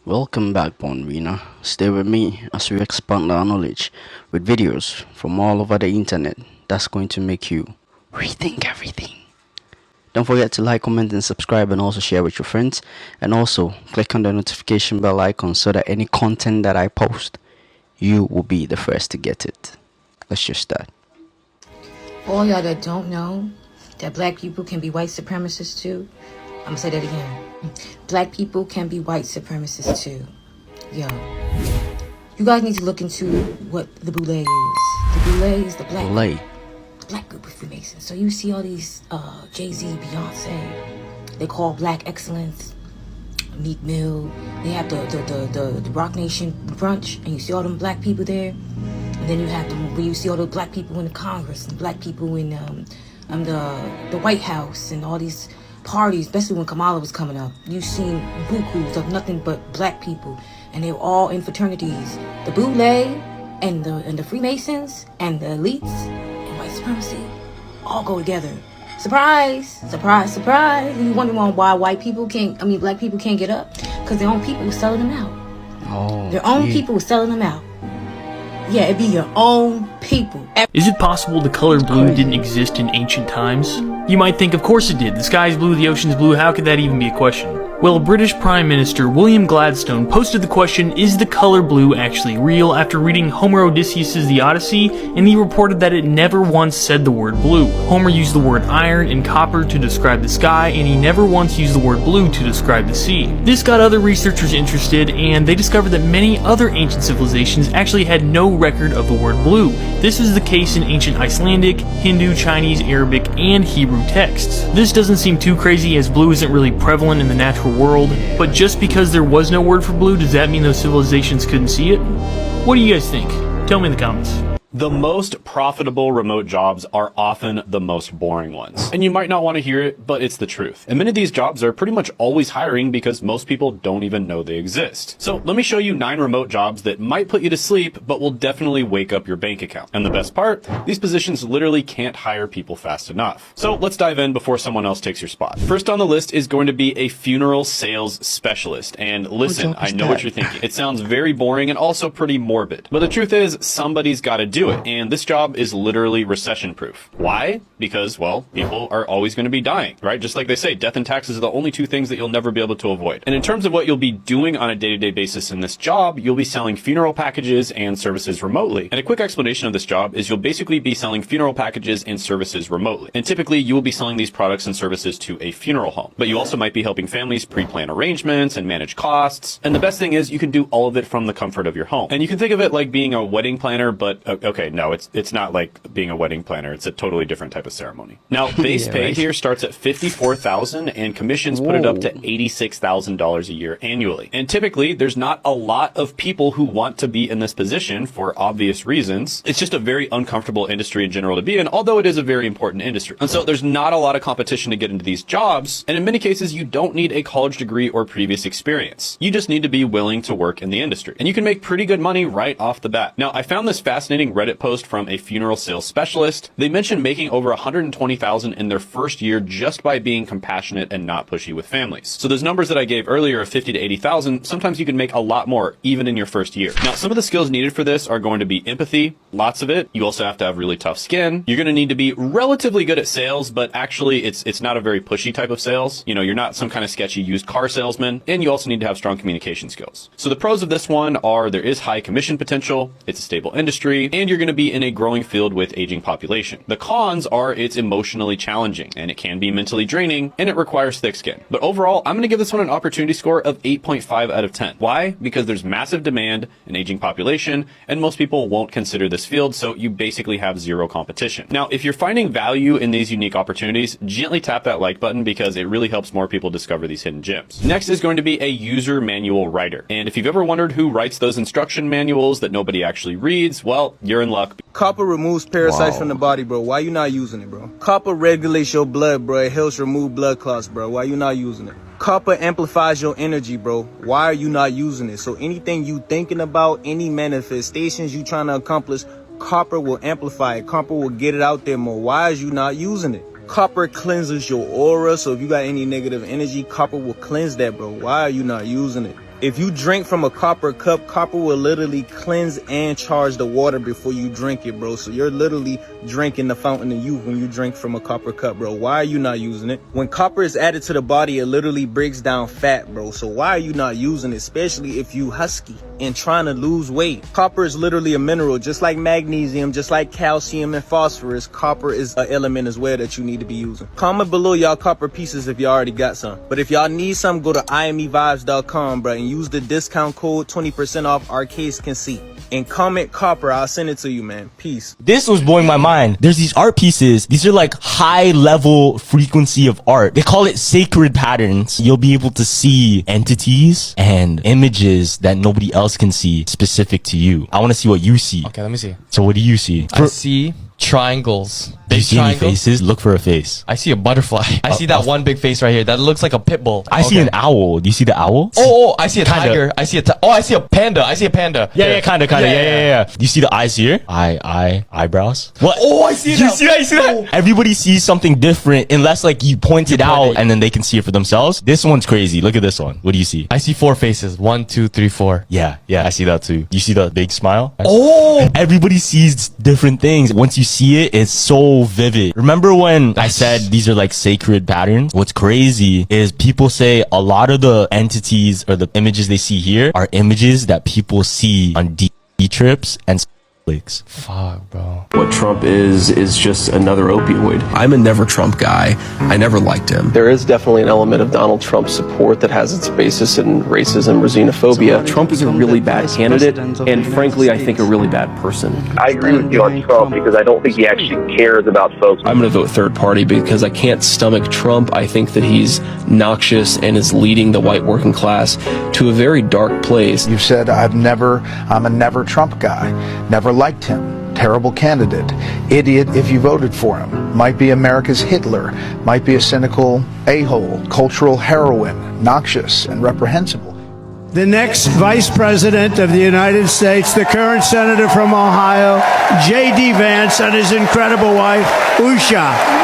Welcome back, Bonvina. Stay with me as we expand our knowledge with videos from all over the internet that's going to make you rethink everything. Don't forget to like, comment, and subscribe, and also share with your friends. And also click on the notification bell icon so that any content that I post, you will be the first to get it. Let's just start. All y'all that don't know that black people can be white supremacists too, I'm gonna say that again. Black people can be white supremacists too. Yo, you guys need to look into what the Boule is. The Boule is the black group of Freemasons. So you see all these Jay-Z, Beyonce, they call black excellence, Meek Mill. They have the Rock Nation brunch, and you see all them black people there. And then you have them where you see all the black people in the Congress and black people in the White House and all these parties, especially when Kamala was coming up. You've seen bukus of nothing but black people, and they were all in fraternities. The Boule and the Freemasons and the elites and white supremacy all go together. Surprise, surprise, surprise. And you wondering why black people can't get up? Because their own people were selling them out. Their own people were selling them out. Yeah, it'd be your own people. Is it possible the color blue didn't exist in ancient times? You might think, of course it did. The sky is blue, the ocean's blue, how could that even be a question? Well, British Prime Minister William Gladstone posted the question, is the color blue actually real, after reading Homer Odysseus' The Odyssey, and he reported that it never once said the word blue. Homer used the word iron and copper to describe the sky, and he never once used the word blue to describe the sea. This got other researchers interested, and they discovered that many other ancient civilizations actually had no record of the word blue. This was the case in ancient Icelandic, Hindu, Chinese, Arabic, and Hebrew texts. This doesn't seem too crazy, as blue isn't really prevalent in the natural world, but just because there was no word for blue, does that mean those civilizations couldn't see it? What do you guys think? Tell me in the comments. The most profitable remote jobs are often the most boring ones. And you might not want to hear it, but it's the truth. And many of these jobs are pretty much always hiring because most people don't even know they exist. So let me show you 9 remote jobs that might put you to sleep, but will definitely wake up your bank account. And the best part, these positions literally can't hire people fast enough. So let's dive in before someone else takes your spot. First on the list is going to be a funeral sales specialist. And listen, I know what you're thinking. It sounds very boring and also pretty morbid. But the truth is, somebody's got to do it, and this job is literally recession proof. Why? Because, well, people are always going to be dying, right? Just like they say, death and taxes are the only 2 things that you'll never be able to avoid. And in terms of what you'll be doing on a day-to-day basis in this job, you'll be selling funeral packages and services remotely. And a quick explanation of this job is you'll basically be selling funeral packages and services remotely. And typically you will be selling these products and services to a funeral home. But you also might be helping families pre-plan arrangements and manage costs. And the best thing is you can do all of it from the comfort of your home. And you can think of it like being a wedding planner, but okay, no, it's not like being a wedding planner. It's a totally different type of ceremony. Now, base pay here starts at $54,000, and commissions put it up to $86,000 a year annually. And typically, there's not a lot of people who want to be in this position for obvious reasons. It's just a very uncomfortable industry in general to be in, although it is a very important industry. And so there's not a lot of competition to get into these jobs, and in many cases, you don't need a college degree or previous experience. You just need to be willing to work in the industry. And you can make pretty good money right off the bat. Now, I found this fascinating Reddit post from a funeral sales specialist. They mentioned making over $120,000 in their first year just by being compassionate and not pushy with families. So those numbers that I gave earlier of $50,000 to $80,000, sometimes you can make a lot more even in your first year. Now, some of the skills needed for this are going to be empathy, lots of it. You also have to have really tough skin. You're going to need to be relatively good at sales, but actually it's not a very pushy type of sales. You know, you're not some kind of sketchy used car salesman, and you also need to have strong communication skills. So the pros of this one are there is high commission potential, it's a stable industry, and you're going to be in a growing field with aging population. The cons are it's emotionally challenging, and it can be mentally draining, and it requires thick skin. But overall, I'm going to give this one an opportunity score of 8.5 out of 10. Why? Because there's massive demand, an aging population, and most people won't consider this field, so you basically have zero competition. Now, if you're finding value in these unique opportunities, gently tap that like button because it really helps more people discover these hidden gems. Next is going to be a user manual writer. And if you've ever wondered who writes those instruction manuals that nobody actually reads, well, you're in luck. Copper removes parasites from the body, bro. Why you not using it, bro? Copper regulates your blood, bro. It helps remove blood clots, bro. Why you not using it? Copper amplifies your energy, bro. Why are you not using it? So anything you thinking about, any manifestations you trying to accomplish, copper will amplify it. Copper will get it out there more. Why is you not using it? Copper cleanses your aura, so if you got any negative energy, copper will cleanse that, bro. Why are you not using it? If you drink from a copper cup, copper will literally cleanse and charge the water before you drink it, bro. So you're literally drinking the fountain of youth when you drink from a copper cup, bro. Why are you not using it? When copper is added to the body, it literally breaks down fat, bro. So why are you not using it, especially if you husky and trying to lose weight? Copper is literally a mineral, just like magnesium, just like calcium and phosphorus. Copper is an element as well that you need to be using. Comment below y'all copper pieces if y'all already got some. But if y'all need some, go to imevibes.com, bro, and use the discount code 20% off Arcades Can See. And comment copper, I'll send it to you, man. Peace. This was blowing my mind. There's these art pieces. These are like high level frequency of art. They call it sacred patterns. You'll be able to see entities and images that nobody else can see specific to you. I want to see what you see. Okay, let me see. So what do you see? I see triangles. Do you Big see any triangle. faces? Look for a face. I see a butterfly. I see that one big face right here. That looks like a pit bull. I see an owl. Do you see the owl? Oh, I see a Kinda. tiger. I see I see a panda. I see a panda. Yeah, kinda. Yeah. Do you see the eyes here? Eyebrows. What? Oh, I see You that. see that? You see that? Everybody sees something different unless like you point it out and then they can see it for themselves. This one's crazy. Look at this one. What do you see? I see 4 faces. 1, 2, 3, 4. Yeah, I see that too. You see the big smile? Oh, Everybody sees different things. Once you see it, it's so vivid. Remember when I said these are like sacred patterns? What's crazy is people say a lot of the entities or the images they see here are images that people see on D trips and Netflix. fuck, bro. What Trump is just another opioid. I'm a never Trump guy. I never liked him. There is definitely an element of Donald Trump support that has its basis in racism or xenophobia. Trump is a really bad candidate, and frankly, I think a really bad person. I agree with you on Trump because I don't think he actually cares about folks. I'm going to vote third party because I can't stomach Trump. I think that he's noxious and is leading the white working class to a very dark place. You've said I'm a never Trump guy. Never liked him. Terrible candidate. Idiot if you voted for him. Might be America's Hitler. Might be a cynical a-hole. Cultural heroine. Noxious and reprehensible. The next Vice President of the United States, the current Senator from Ohio, J.D. Vance, and his incredible wife, Usha.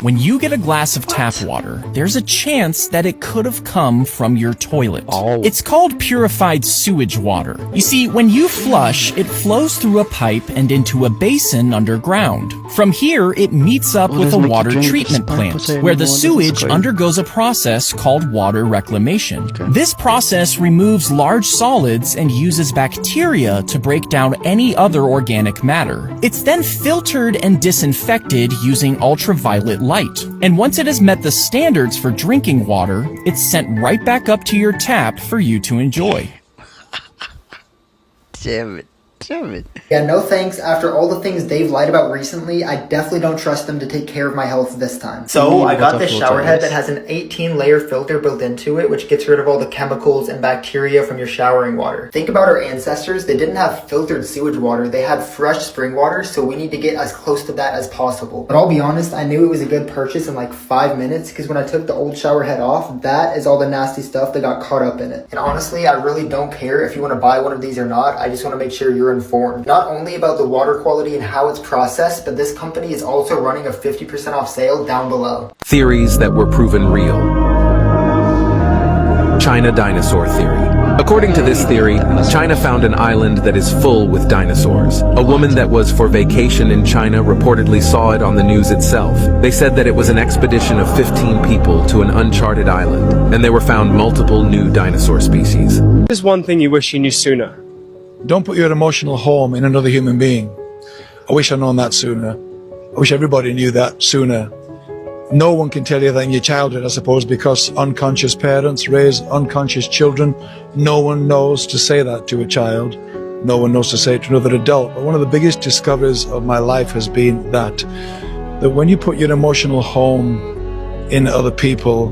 When you get a glass of tap water, there's a chance that it could have come from your toilet. It's called purified sewage water. You see, when you flush, it flows through a pipe and into a basin underground. From here, it meets up with a water treatment plant, where the sewage undergoes a process called water reclamation. This process removes large solids and uses bacteria to break down any other organic matter. It's then filtered and disinfected using ultraviolet light. And once it has met the standards for drinking water, it's sent right back up to your tap for you to enjoy. Damn it. Yeah, no thanks. After all the things they've lied about recently, I definitely don't trust them to take care of my health this time. So I got this shower head that has an 18-layer filter built into it, which gets rid of all the chemicals and bacteria from your showering water. Think about our ancestors. They didn't have filtered sewage water. They had fresh spring water, so we need to get as close to that as possible. But I'll be honest, I knew it was a good purchase in like 5 minutes because when I took the old shower head off, that is all the nasty stuff that got caught up in it. And honestly, I really don't care if you want to buy one of these or not. I just want to make sure you're informed. Not only about the water quality and how it's processed, but this company is also running a 50% off sale down below. Theories that were proven real. China dinosaur theory. According to this theory, China found an island that is full with dinosaurs. A woman that was for vacation in China reportedly saw it on the news itself. They said that it was an expedition of 15 people to an uncharted island, and there were found multiple new dinosaur species. There's one thing you wish you knew sooner. Don't put your emotional home in another human being. I wish I'd known that sooner. I wish everybody knew that sooner. No one can tell you that in your childhood, I suppose, because unconscious parents raise unconscious children. No one knows to say that to a child. No one knows to say it to another adult. But one of the biggest discoveries of my life has been that when you put your emotional home in other people,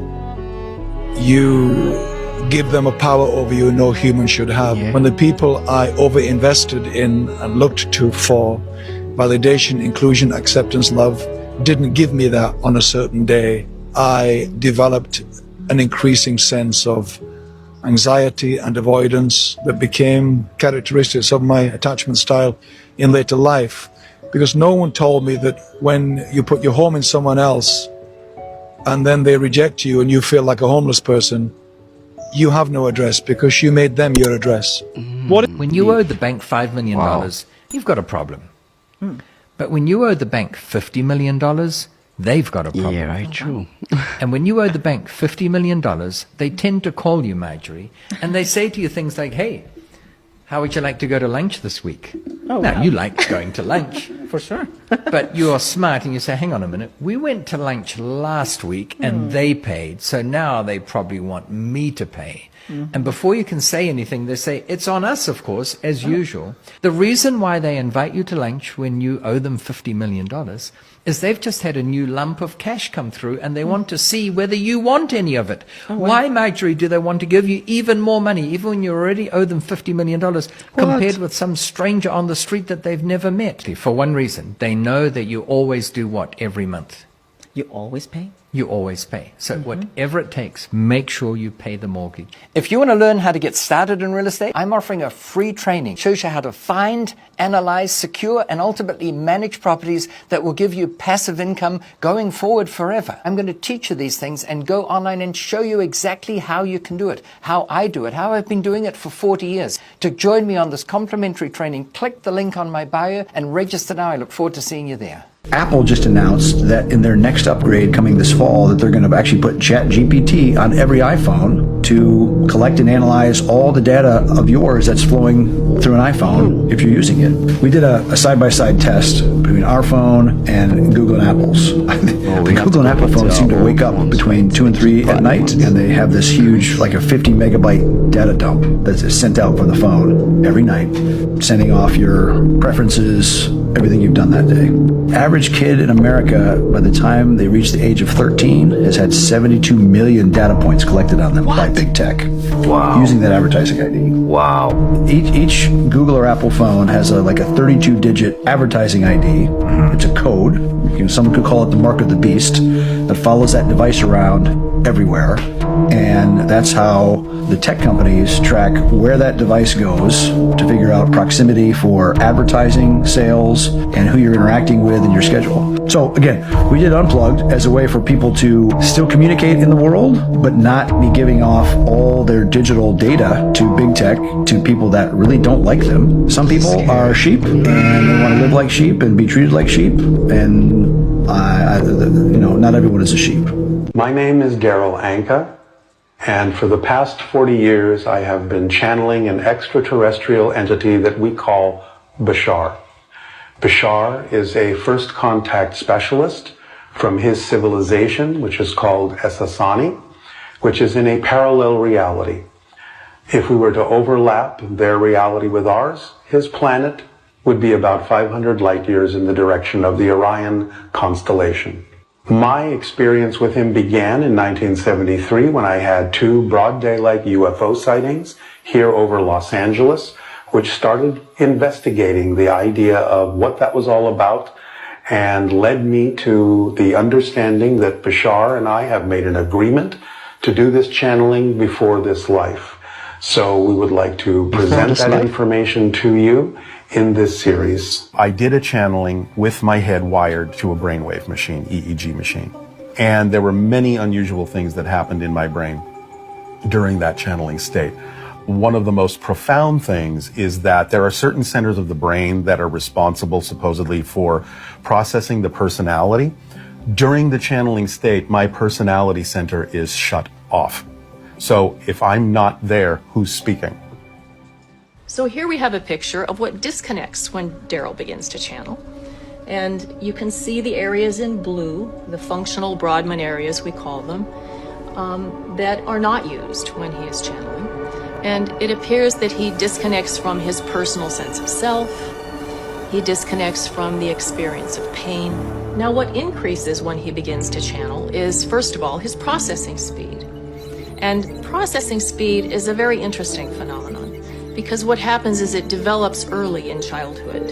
you give them a power over you no human should have. When the people I over-invested in and looked to for validation, inclusion, acceptance, love, didn't give me that on a certain day, I developed an increasing sense of anxiety and avoidance that became characteristics of my attachment style in later life. Because no one told me that when you put your home in someone else and then they reject you and you feel like a homeless person, you have no address because you made them your address. When you owe the bank $5 million, you've got a problem. But when you owe the bank $50 million, they've got a problem. Yeah, right, true. And when you owe the bank $50 million, they tend to call you, Marjorie, and they say to you things like, hey, how would you like to go to lunch this week? Oh, now, wow. you like going to lunch. For sure. But you're smart and you say, hang on a minute, we went to lunch last week and they paid, so now they probably want me to pay. And before you can say anything, they say, it's on us, of course, as usual. The reason why they invite you to lunch when you owe them $50 million is they've just had a new lump of cash come through and they want to see whether you want any of it. Why, Marjorie, do they want to give you even more money, even when you already owe them $50 million, compared with some stranger on the street that they've never met? For one reason, they know that you always do what every month? You always pay? You always pay. So whatever it takes, make sure you pay the mortgage. If you want to learn how to get started in real estate, I'm offering a free training. Shows you how to find, analyze, secure, and ultimately manage properties that will give you passive income going forward forever. I'm going to teach you these things and go online and show you exactly how you can do it, how I do it, how I've been doing it for 40 years. To join me on this complimentary training, click the link on my bio and register now. I look forward to seeing you there. Apple just announced that in their next upgrade coming this fall that they're going to actually put ChatGPT on every iPhone to collect and analyze all the data of yours that's flowing through an iPhone if you're using it. We did a side-by-side test between our phone and Google and Apple's. The Google and Apple phones seem to wake up between 2 and 3 at night, and they have this huge, like a 50 megabyte data dump that's sent out from the phone every night, sending off your preferences, everything you've done that day. Average kid in America, by the time they reach the age of 13, has had 72 million data points collected on them by big tech. Wow. Using that advertising ID. Wow. Each Google or Apple phone has like a 32-digit advertising ID. It's a code. Someone could call it the mark of the beast that follows that device around everywhere. And that's how the tech companies track where that device goes to figure out proximity for advertising, sales, and who you're interacting with in your schedule. So again, we did Unplugged as a way for people to still communicate in the world, but not be giving off all their digital data to big tech, to people that really don't like them. Some people are sheep and they want to live like sheep and be treated like sheep, and not everyone is a sheep. My name is Daryl Anka. And for the past 40 years, I have been channeling an extraterrestrial entity that we call Bashar. Bashar is a first contact specialist from his civilization, which is called Essassani, which is in a parallel reality. If we were to overlap their reality with ours, his planet would be about 500 light years in the direction of the Orion constellation. My experience with him began in 1973 when I had 2 broad daylight UFO sightings here over Los Angeles, which started investigating the idea of what that was all about and led me to the understanding that Bashar and I have made an agreement to do this channeling before this life. So we would like to present that information to you in this series. I did a channeling with my head wired to a brainwave machine, EEG machine. And there were many unusual things that happened in my brain during that channeling state. One of the most profound things is that there are certain centers of the brain that are responsible supposedly for processing the personality. During the channeling state, my personality center is shut off. So if I'm not there, who's speaking? So here we have a picture of what disconnects when Daryl begins to channel. And you can see the areas in blue, the functional Brodmann areas we call them, that are not used when he is channeling. And it appears that he disconnects from his personal sense of self. He disconnects from the experience of pain. Now what increases when he begins to channel is, first of all, his processing speed. And processing speed is a very interesting phenomenon, because what happens is it develops early in childhood.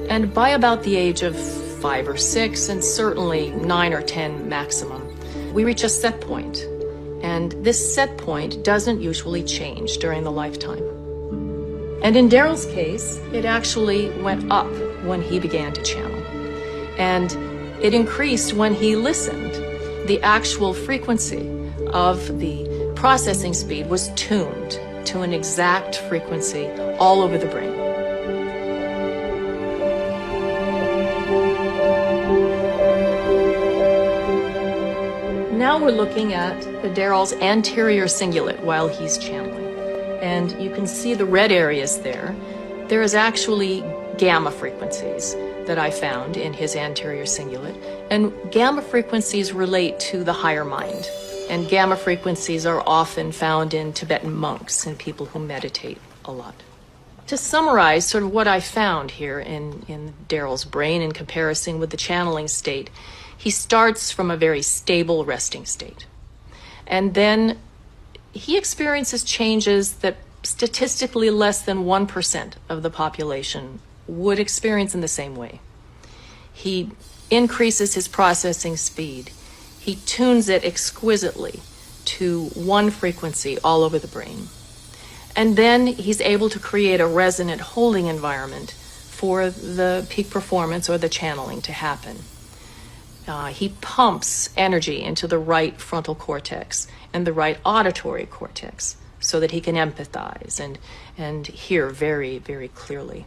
And by about the age of 5 or 6, and certainly 9 or 10 maximum, we reach a set point. And this set point doesn't usually change during the lifetime. And in Daryl's case, it actually went up when he began to channel. And it increased when he listened. The actual frequency of the processing speed was tuned to an exact frequency all over the brain. Now we're looking at Daryl's anterior cingulate while he's channeling. And you can see the red areas there. There is actually gamma frequencies that I found in his anterior cingulate. And gamma frequencies relate to the higher mind. And gamma frequencies are often found in Tibetan monks and people who meditate a lot. To summarize sort of what I found here in Daryl's brain in comparison with the channeling state, he starts from a very stable resting state. And then he experiences changes that statistically less than 1% of the population would experience in the same way. He increases his processing speed. He tunes it exquisitely to one frequency all over the brain. And then he's able to create a resonant holding environment for the peak performance or the channeling to happen. He pumps energy into the right frontal cortex and the right auditory cortex so that he can empathize and hear very, very clearly.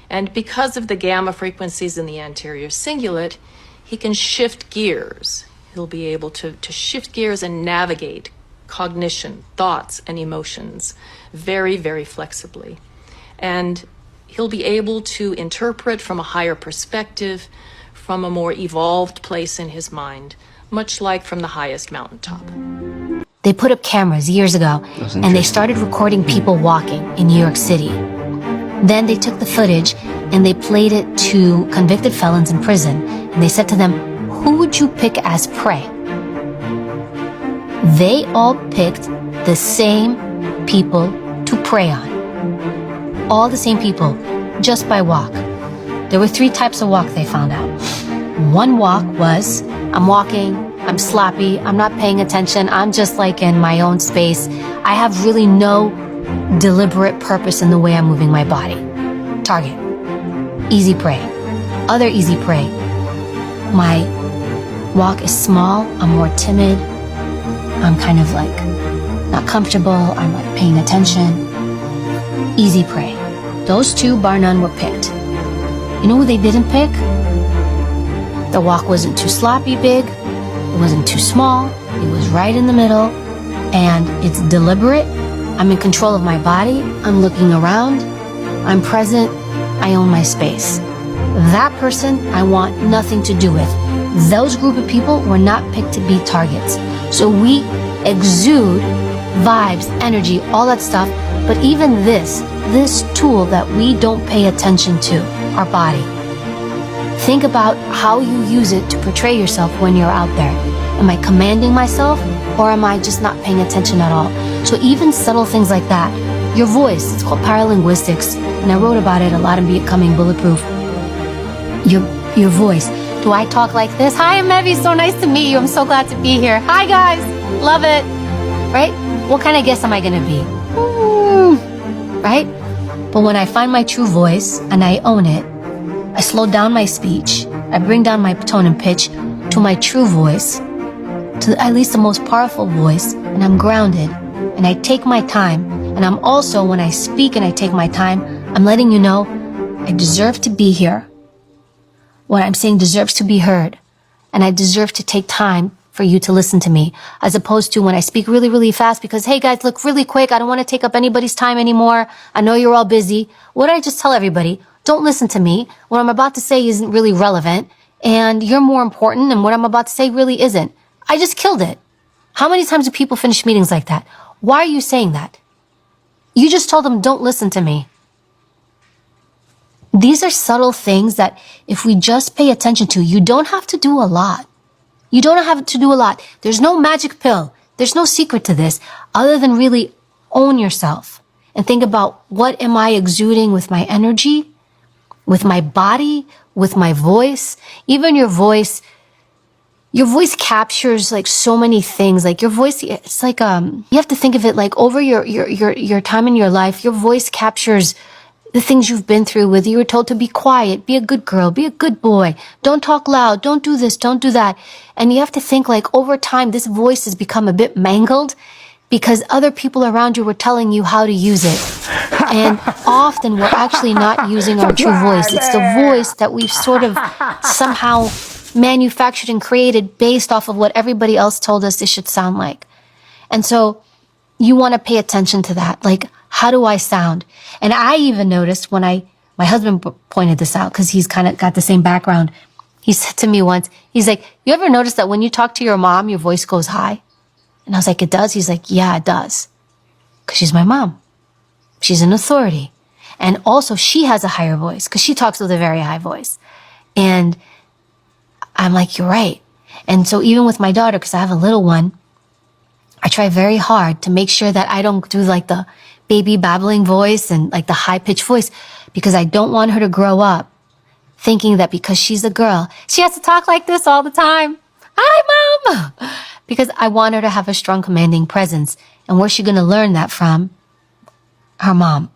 And because of the gamma frequencies in the anterior cingulate, he can shift gears. He'll be able to shift gears and navigate cognition, thoughts, and emotions very, very flexibly. And he'll be able to interpret from a higher perspective, from a more evolved place in his mind, much like from the highest mountaintop. They put up cameras years ago, and they started recording people walking in New York City. Then they took the footage and they played it to convicted felons in prison, and they said to them, "Who would you pick as prey?" They all picked the same people to prey on. All the same people, just by walk. There were 3 types of walk they found out. One walk was, I'm walking, I'm sloppy, I'm not paying attention, I'm just like in my own space. I have really no deliberate purpose in the way I'm moving my body. Target. Easy prey. Other easy prey. My walk is small, I'm more timid, I'm kind of like not comfortable, I'm like paying attention. Easy prey. Those 2, bar none, were picked. You know who they didn't pick? The walk wasn't too sloppy big, it wasn't too small, it was right in the middle, and it's deliberate. I'm in control of my body, I'm looking around, I'm present, I own my space. That person I want nothing to do with. Those group of people were not picked to be targets. So we exude vibes, energy, all that stuff, but even this tool that we don't pay attention to, our body. Think about how you use it to portray yourself when you're out there. Am I commanding myself, or am I just not paying attention at all? So even subtle things like that. Your voice, it's called paralinguistics, and I wrote about it a lot in Becoming Bulletproof. Your voice. Do I talk like this? Hi, I'm Evie, so nice to meet you. I'm so glad to be here. Hi guys, love it. Right? What kind of guest am I gonna be? Right? But when I find my true voice and I own it, I slow down my speech, I bring down my tone and pitch to my true voice, to at least the most powerful voice, and I'm grounded, and I take my time, and I'm also, when I speak and I take my time, I'm letting you know I deserve to be here. What I'm saying deserves to be heard, and I deserve to take time for you to listen to me, as opposed to when I speak really, really fast because, hey guys, look really quick, I don't want to take up anybody's time anymore, I know you're all busy. What did I just tell everybody? Don't listen to me. What I'm about to say isn't really relevant, and you're more important, and what I'm about to say really isn't. I just killed it. How many times do people finish meetings like that? Why are you saying that? You just told them, don't listen to me. These are subtle things that if we just pay attention to, you don't have to do a lot. You don't have to do a lot. There's no magic pill. There's no secret to this other than really own yourself and think about, what am I exuding with my energy, with my body, with my voice? Even your voice captures like so many things. Like your voice, it's like, you have to think of it like over your time in your life, your voice captures the things you've been through, whether you were told to be quiet, be a good girl, be a good boy, don't talk loud, don't do this, don't do that. And you have to think like over time, this voice has become a bit mangled because other people around you were telling you how to use it. And often we're actually not using our true voice. It's the voice that we've sort of somehow manufactured and created based off of what everybody else told us it should sound like. And so you want to pay attention to that. Like, how do I sound? And I even noticed when my husband pointed this out, because he's kind of got the same background. He said to me once, he's like, you ever notice that when you talk to your mom, your voice goes high? And I was like, it does? He's like, yeah, it does. Because she's my mom. She's an authority. And also she has a higher voice because she talks with a very high voice. And I'm like, you're right. And so even with my daughter, because I have a little one, I try very hard to make sure that I don't do like the baby babbling voice and like the high pitched voice, because I don't want her to grow up thinking that because she's a girl, she has to talk like this all the time. Hi, Mom! Because I want her to have a strong, commanding presence. And where's she going to learn that from? Her mom.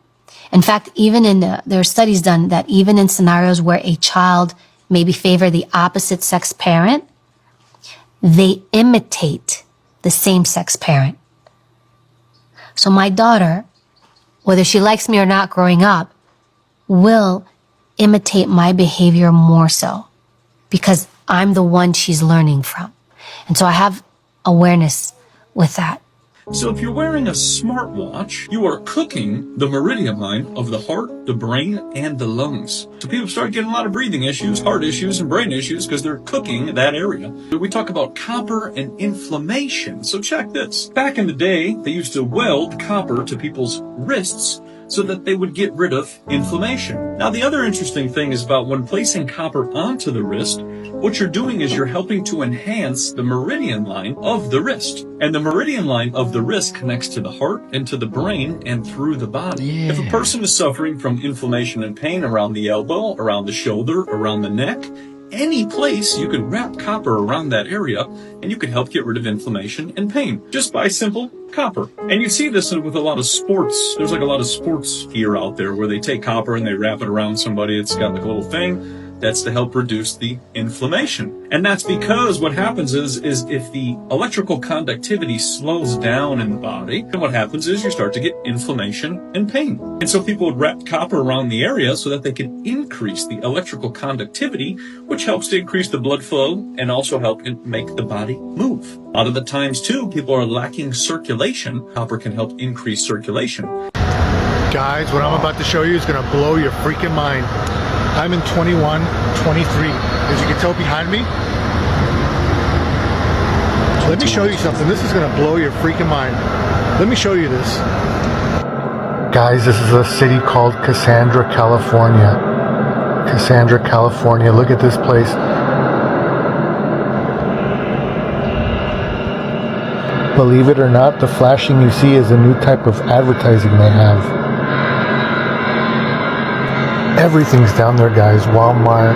In fact, even there are studies done that even in scenarios where a child maybe favor the opposite sex parent, they imitate the same sex parent. So my daughter, whether she likes me or not growing up, will imitate my behavior more so because I'm the one she's learning from. And so I have awareness with that. So if you're wearing a smartwatch, you are cooking the meridian line of the heart, the brain, and the lungs. So people start getting a lot of breathing issues, heart issues, and brain issues because they're cooking that area. We talk about copper and inflammation. So check this. Back in the day, they used to weld copper to people's wrists so that they would get rid of inflammation. Now, the other interesting thing is about when placing copper onto the wrist, what you're doing is you're helping to enhance the meridian line of the wrist. And the meridian line of the wrist connects to the heart and to the brain and through the body. Yeah. If a person is suffering from inflammation and pain around the elbow, around the shoulder, around the neck, any place, you can wrap copper around that area and you can help get rid of inflammation and pain just by simple copper. And you see this with a lot of sports. There's like a lot of sports gear out there where they take copper and they wrap it around somebody. It's got like a little thing. That's to help reduce the inflammation. And that's because what happens is if the electrical conductivity slows down in the body, then what happens is you start to get inflammation and pain. And so people would wrap copper around the area so that they can increase the electrical conductivity, which helps to increase the blood flow and also help make the body move. A lot of the times too, people are lacking circulation. Copper can help increase circulation. Guys, what I'm about to show you is gonna blow your freaking mind. I'm in 21, 23. As you can tell behind me, let me show you something. This is gonna blow your freaking mind. Let me show you this. Guys, this is a city called Cassandra, California. Cassandra, California. Look at this place. Believe it or not, the flashing you see is a new type of advertising they have. Everything's down there, guys. Walmart,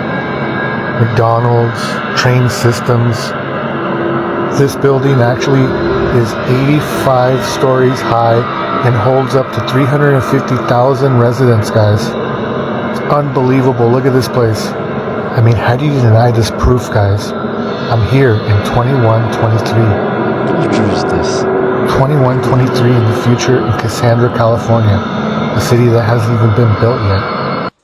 McDonald's, train systems. This building actually is 85 stories high and holds up to 350,000 residents, guys. It's unbelievable. Look at this place. I mean, how do you deny this proof, guys? I'm here in 2123. What year is this? 2123 in the future in Cassandra, California. A city that hasn't even been built yet.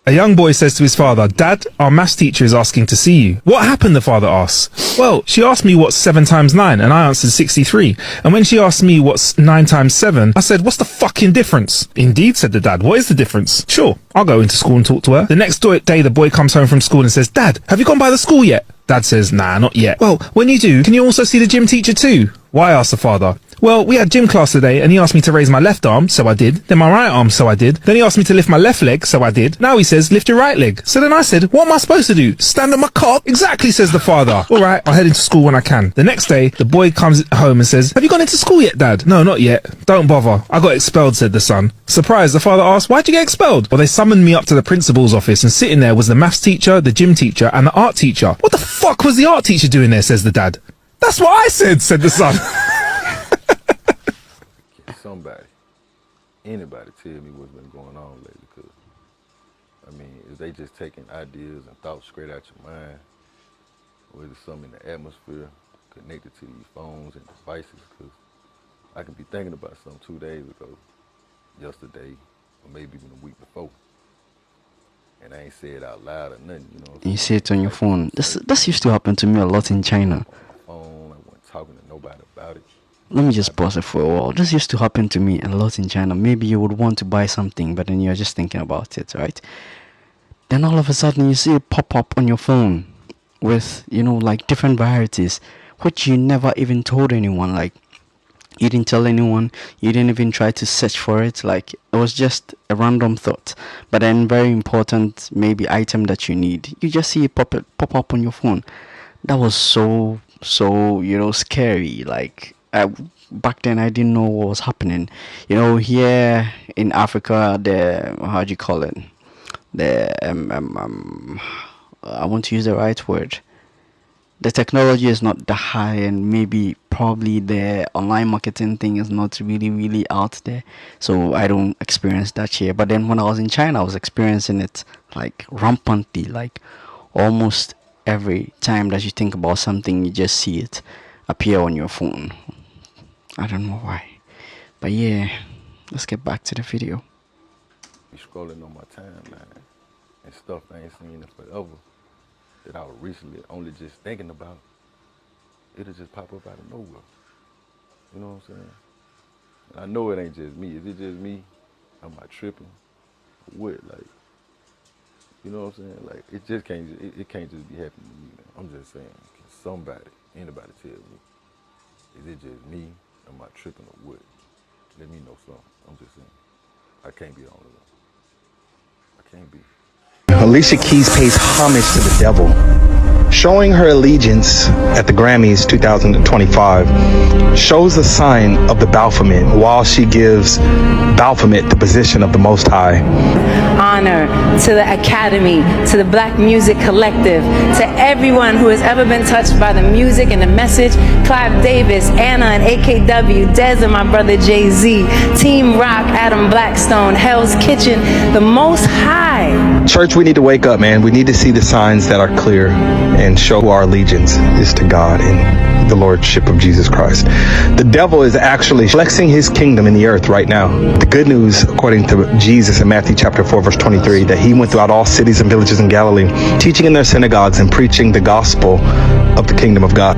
A young boy says to his father, "Dad, our maths teacher is asking to see you." "What happened?" the father asks. "Well, she asked me what's 7 times 9, and I answered 63. And when she asked me what's 9 times 7, I said, what's the fucking difference?" "Indeed," said the dad. "What is the difference?" "Sure, I'll go into school and talk to her." The next day, the boy comes home from school and says, "Dad, have you gone by the school yet?" Dad says, "Nah, not yet." "Well, when you do, can you also see the gym teacher too?" "Why?" asked the father. "Well, we had gym class today and he asked me to raise my left arm, so I did. Then my right arm, so I did. Then he asked me to lift my left leg, so I did. Now he says, lift your right leg." So then I said, "What am I supposed to do? Stand on my cock?" "Exactly," says the father. "All right, I'll head into school when I can." The next day, the boy comes home and says, "Have you gone into school yet, Dad?" "No, not yet." "Don't bother. I got expelled," said the son. Surprised, the father asked, "Why'd you get expelled?" "Well, they summoned me up to the principal's office and sitting there was the maths teacher, the gym teacher, and the art teacher." "What the fuck was the art teacher doing there?" says the dad. "That's what I said," said the son. Anybody tell me what's been going on lately, because I mean, is they just taking ideas and thoughts straight out your mind, or is it something in the atmosphere connected to these phones and devices? Because I can be thinking about something 2 days ago, yesterday, or maybe even a week before. And I ain't say it out loud or nothing, you know. You see it on your phone. This used to happen to me a lot in China. Phone, I wasn't talking to nobody about it. Let me just pause it for a while. This used to happen to me a lot in China. Maybe you would want to buy something, but then you're just thinking about it, right? Then all of a sudden you see it pop up on your phone with, you know, like different varieties, which you never even told anyone. Like, you didn't tell anyone, you didn't even try to search for it. Like, it was just a random thought, but then very important, maybe item that you need. You just see it pop up on your phone. That was so, you know, scary. Like, back then I didn't know what was happening. You know, here in Africa, how do you call it? I want to use the right word. The technology is not that high, and probably the online marketing thing is not really out there. So I don't experience that here. But then when I was in China, I was experiencing it like rampantly. Like, almost every time that you think about something, you just see it appear on your phone. I don't know why. But yeah, let's get back to the video. Be scrolling on my timeline and stuff I ain't seen in forever that I was recently only just thinking about. It'll just pop up out of nowhere. You know what I'm saying? And I know it ain't just me. Is it just me? Am I tripping? What? Like, you know what I'm saying? Like, it just can't. It can't just be happening to me, man. I'm just saying. Can somebody, anybody tell me? Is it just me? Am I tripping or what? Let me know something. I'm just saying. I can't be the only one. I can't be. Alicia Keys pays homage to the devil, showing her allegiance at the Grammys 2025 shows a sign of the Baphomet while she gives Baphomet the position of the Most High. Honor to the Academy, to the Black Music Collective, to everyone who has ever been touched by the music and the message. Clive Davis, Anna and AKW, Dez and my brother Jay-Z, Team Rock, Adam Blackstone, Hell's Kitchen, the Most High. Church, we need to wake up, man. We need to see the signs that are clear and show our allegiance is to God and the Lordship of Jesus Christ. The devil is actually flexing his kingdom in the earth right now. The good news, according to Jesus in Matthew chapter 4, verse 23, that he went throughout all cities and villages in Galilee, teaching in their synagogues and preaching the gospel of the kingdom of God.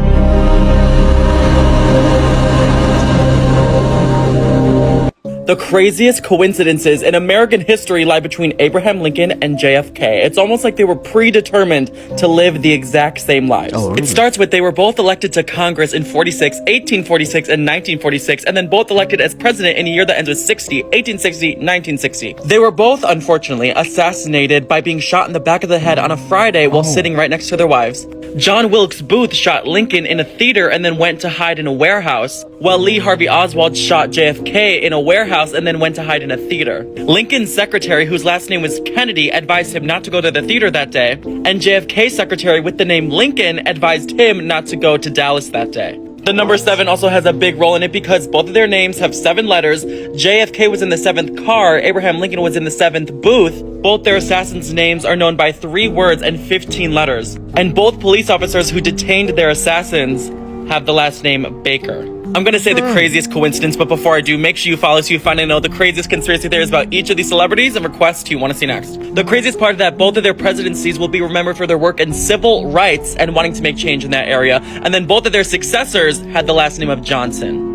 The craziest coincidences in American history lie between Abraham Lincoln and JFK. It's almost like they were predetermined to live the exact same lives. Oh, really? It starts with they were both elected to Congress in 1846, and 1946, and then both elected as president in a year that ends with 1860, 1960. They were both, unfortunately, assassinated by being shot in the back of the head on a Friday while sitting right next to their wives. John Wilkes Booth shot Lincoln in a theater and then went to hide in a warehouse, while Lee Harvey Oswald shot JFK in a warehouse and then went to hide in a theater. Lincoln's secretary, whose last name was Kennedy, advised him not to go to the theater that day, and JFK's secretary with the name Lincoln advised him not to go to Dallas that day. The number 7 also has a big role in it because both of their names have 7 letters. JFK was in the 7th car, Abraham Lincoln was in the 7th booth. Both their assassins' names are known by 3 words and 15 letters. And both police officers who detained their assassins have the last name Baker. I'm gonna say the craziest coincidence, but before I do, make sure you follow so you find out the craziest conspiracy theories about each of these celebrities and request who you want to see next. The craziest part of that, both of their presidencies will be remembered for their work in civil rights and wanting to make change in that area, and then both of their successors had the last name of Johnson.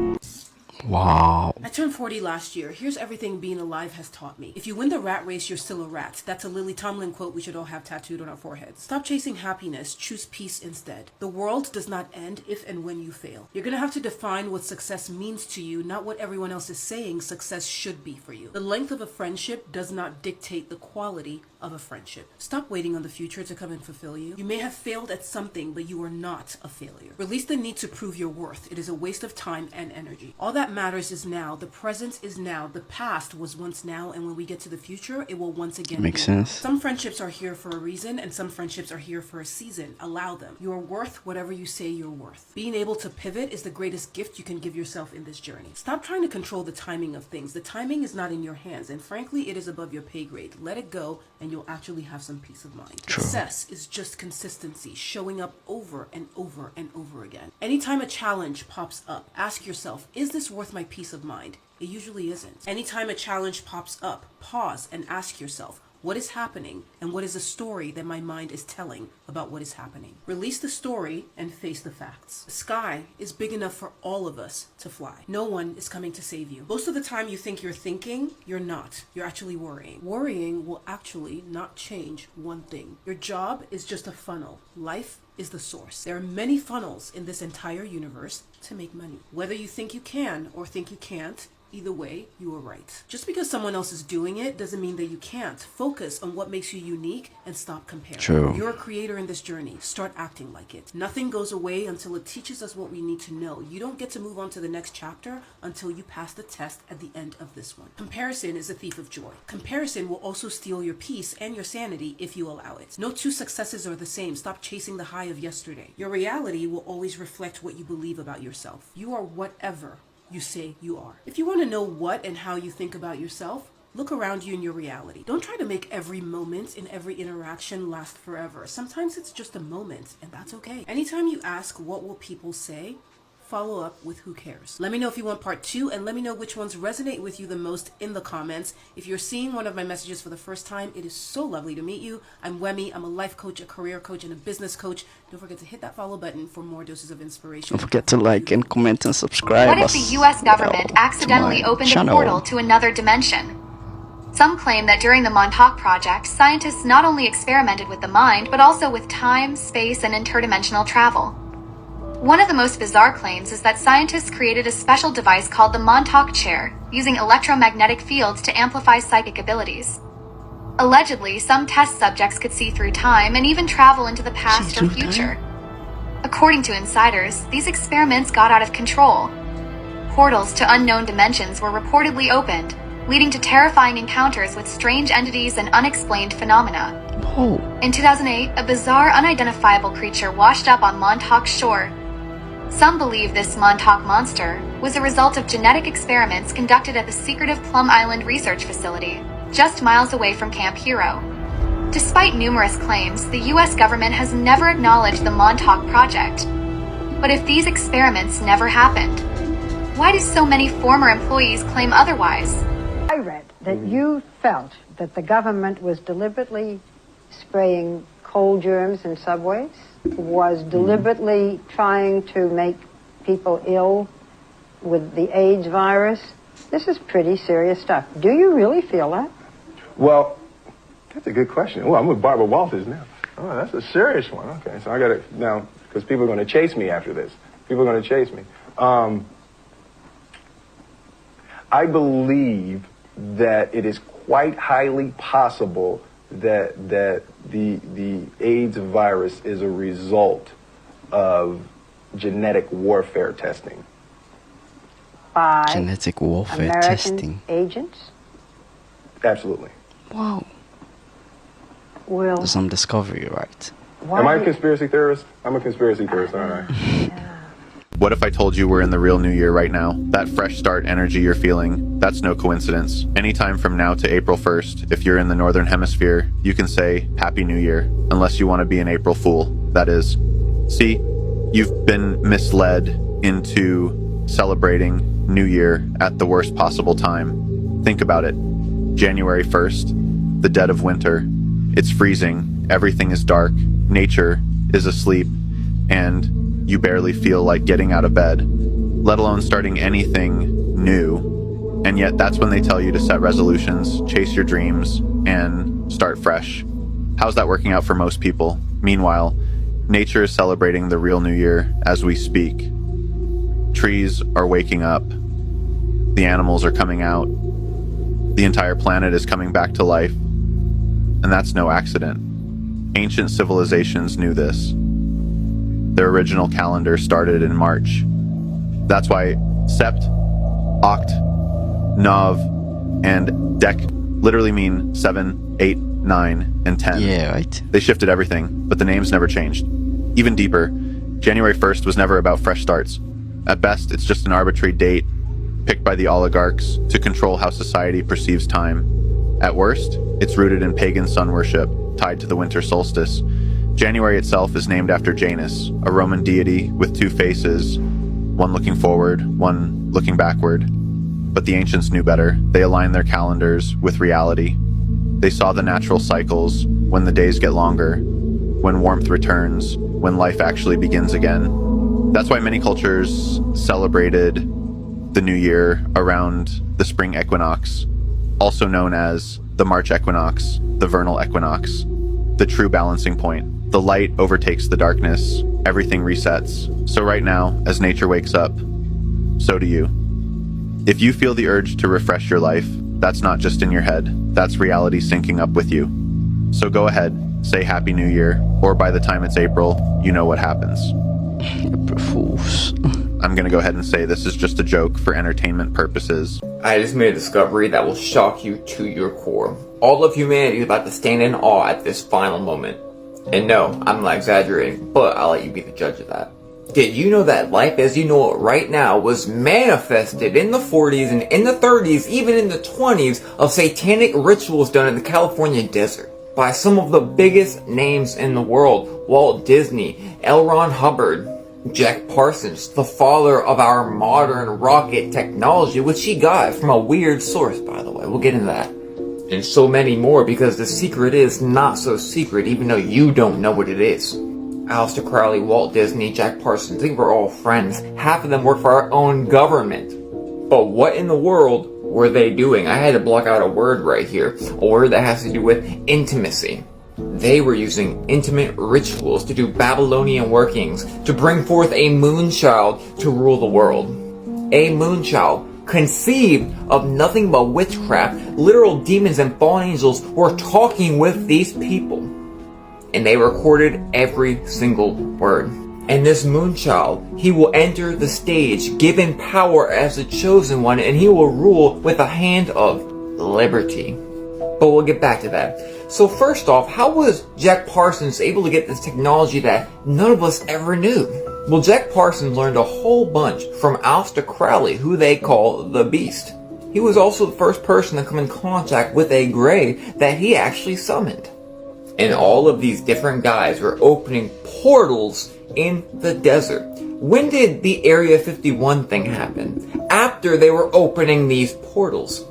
Wow. I turned 40 last year. Here's everything being alive has taught me. If you win the rat race, you're still a rat. That's a Lily Tomlin quote we should all have tattooed on our foreheads. Stop chasing happiness. Choose peace instead. The world does not end if and when you fail. You're going to have to define what success means to you, not what everyone else is saying success should be for you. The length of a friendship does not dictate the quality of a friendship. Stop waiting on the future to come and fulfill you. You may have failed at something, but you are not a failure. Release the need to prove your worth. It is a waste of time and energy. All that matters is now. The present is now. The past was once now, and when we get to the future, it will once again Makes be sense. Some friendships are here for a reason, and some friendships are here for a season. Allow them. You are worth whatever you say you're worth. Being able to pivot is the greatest gift you can give yourself in this journey. Stop trying to control the timing of things. The timing is not in your hands, and frankly, it is above your pay grade. Let it go, and and you'll actually have some peace of mind. Success is just consistency, showing up over and over and over again. Anytime a challenge pops up, ask yourself, is this worth my peace of mind? It usually isn't. Anytime a challenge pops up, pause and ask yourself, what is happening, and what is the story that my mind is telling about what is happening? Release the story and face the facts. The sky is big enough for all of us to fly. No one is coming to save you. Most of the time you think you're thinking, you're not. You're actually worrying. Worrying will actually not change one thing. Your job is just a funnel. Life is the source. There are many funnels in this entire universe to make money. Whether you think you can or think you can't, either way, you are right. Just because someone else is doing it doesn't mean that you can't. Focus on what makes you unique and stop comparing. True. You're a creator in this journey. Start acting like it. Nothing goes away until it teaches us what we need to know. You don't get to move on to the next chapter until you pass the test at the end of this one. Comparison is a thief of joy. Comparison will also steal your peace and your sanity if you allow it. No two successes are the same. Stop chasing the high of yesterday. Your reality will always reflect what you believe about yourself. You are whatever you say you are. If you want to know what and how you think about yourself, look around you in your reality. Don't try to make every moment in every interaction last forever. Sometimes it's just a moment, and that's okay. Anytime you ask, what will people say? Follow up with who cares. Let me know if you want part 2, and let me know which ones resonate with you the most in the comments. If you're seeing one of my messages for the first time, it is so lovely to meet you. I'm Wemi. I'm a life coach, a career coach, and a business coach. Don't forget to hit that follow button for more doses of inspiration. Don't forget to like and comment and subscribe. What if the US government accidentally opened a portal to another dimension? Some claim that during the Montauk Project, scientists not only experimented with the mind, but also with time, space, and interdimensional travel. One of the most bizarre claims is that scientists created a special device called the Montauk Chair, using electromagnetic fields to amplify psychic abilities. Allegedly, some test subjects could see through time and even travel into the past or future. According to insiders, these experiments got out of control. Portals to unknown dimensions were reportedly opened, leading to terrifying encounters with strange entities and unexplained phenomena. In 2008, a bizarre, unidentifiable creature washed up on Montauk's shore. Some believe this Montauk monster was a result of genetic experiments conducted at the secretive Plum Island Research Facility, just miles away from Camp Hero. Despite numerous claims, the US government has never acknowledged the Montauk Project. But if these experiments never happened, why do so many former employees claim otherwise? I read that you felt that the government was deliberately spraying cold germs in subways, was deliberately trying to make people ill with the AIDS virus. This is pretty serious stuff. Do you really feel that? Well, that's a good question. Well, I'm with Barbara Walters now. Oh, that's a serious one. Okay, so I got to, now, because people are going to chase me after this. People are going to chase me. I believe that it is quite highly possible that the AIDS virus is a result of genetic warfare testing. By genetic warfare American testing agents? Absolutely. Wow. Well, some discovery, right? Am I a conspiracy theorist? I'm a conspiracy theorist, aren't I? What if I told you we're in the real new year right now? That fresh start energy you're feeling, that's no coincidence. Anytime from now to April 1st, if you're in the Northern Hemisphere, you can say Happy New Year, unless you want to be an April Fool, that is. See, you've been misled into celebrating New Year at the worst possible time. Think about it. January 1st, the dead of winter. It's freezing, everything is dark, nature is asleep, and you barely feel like getting out of bed, let alone starting anything new. And yet that's when they tell you to set resolutions, chase your dreams, and start fresh. How's that working out for most people? Meanwhile, nature is celebrating the real new year as we speak. Trees are waking up. The animals are coming out. The entire planet is coming back to life. And that's no accident. Ancient civilizations knew this. Their original calendar started in March. That's why Sept, Oct, Nov, and Dec literally mean 7, 8, 9, and 10. Yeah, right. They shifted everything, but the names never changed. Even deeper, January 1st was never about fresh starts. At best, it's just an arbitrary date picked by the oligarchs to control how society perceives time. At worst, it's rooted in pagan sun worship tied to the winter solstice. January itself is named after Janus, a Roman deity with two faces, one looking forward, one looking backward. But the ancients knew better. They aligned their calendars with reality. They saw the natural cycles, when the days get longer, when warmth returns, when life actually begins again. That's why many cultures celebrated the new year around the spring equinox, also known as the March equinox, the vernal equinox, the true balancing point. The light overtakes the darkness, everything resets. So right now, as nature wakes up, so do you. If you feel the urge to refresh your life, that's not just in your head, that's reality syncing up with you. So go ahead, say Happy New Year, or by the time it's April, you know what happens. April Fools. I'm gonna go ahead and say this is just a joke for entertainment purposes. I just made a discovery that will shock you to your core. All of humanity is about to stand in awe at this final moment. And no, I'm not exaggerating, but I'll let you be the judge of that. Did you know that life as you know it right now was manifested in the 40s and in the 30s, even in the 20s, of satanic rituals done in the California desert by some of the biggest names in the world? Walt Disney, L. Ron Hubbard, Jack Parsons, the father of our modern rocket technology, which he got from a weird source, by the way. We'll get into that. And so many more, because the secret is not so secret, even though you don't know what it is. Aleister Crowley, Walt Disney, Jack Parsons, they were all friends. Half of them worked for our own government. But what in the world were they doing? I had to block out a word right here. A word that has to do with intimacy. They were using intimate rituals to do Babylonian workings to bring forth a moonchild to rule the world. A moonchild conceived of nothing but witchcraft. Literal demons and fallen angels were talking with these people. And they recorded every single word. And this moonchild, he will enter the stage given power as the chosen one, and he will rule with a hand of liberty. But we'll get back to that. So first off, how was Jack Parsons able to get this technology that none of us ever knew? Well, Jack Parsons learned a whole bunch from Aleister Crowley, who they call the Beast. He was also the first person to come in contact with a Grey that he actually summoned. And all of these different guys were opening portals in the desert. When did the Area 51 thing happen? After they were opening these portals.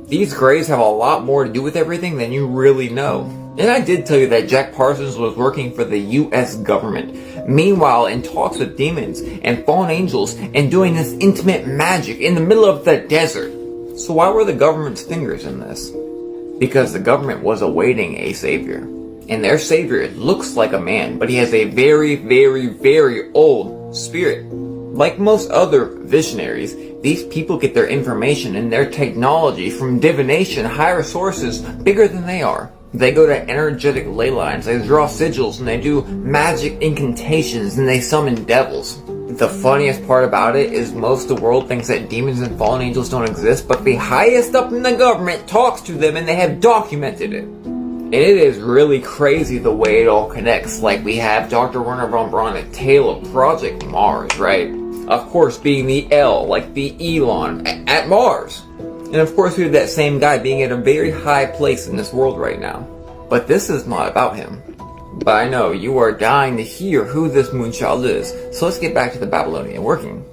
These Greys have a lot more to do with everything than you really know. And I did tell you that Jack Parsons was working for the US government. Meanwhile, in talks with demons and fallen angels and doing this intimate magic in the middle of the desert. So why were the government's fingers in this? Because the government was awaiting a savior. And their savior looks like a man, but he has a very, very, very old spirit. Like most other visionaries, these people get their information and their technology from divination, higher sources bigger than they are. They go to energetic ley lines, they draw sigils, and they do magic incantations, and they summon devils. The funniest part about it is most of the world thinks that demons and fallen angels don't exist, but the highest up in the government talks to them and they have documented it. And it is really crazy the way it all connects. Like we have Dr. Werner von Braun, a tale of Project Mars, right? Of course, being the L, like the Elon, at Mars. And of course, we have that same guy being at a very high place in this world right now. But this is not about him. But I know you are dying to hear who this Moonchild is. So let's get back to the Babylonian working.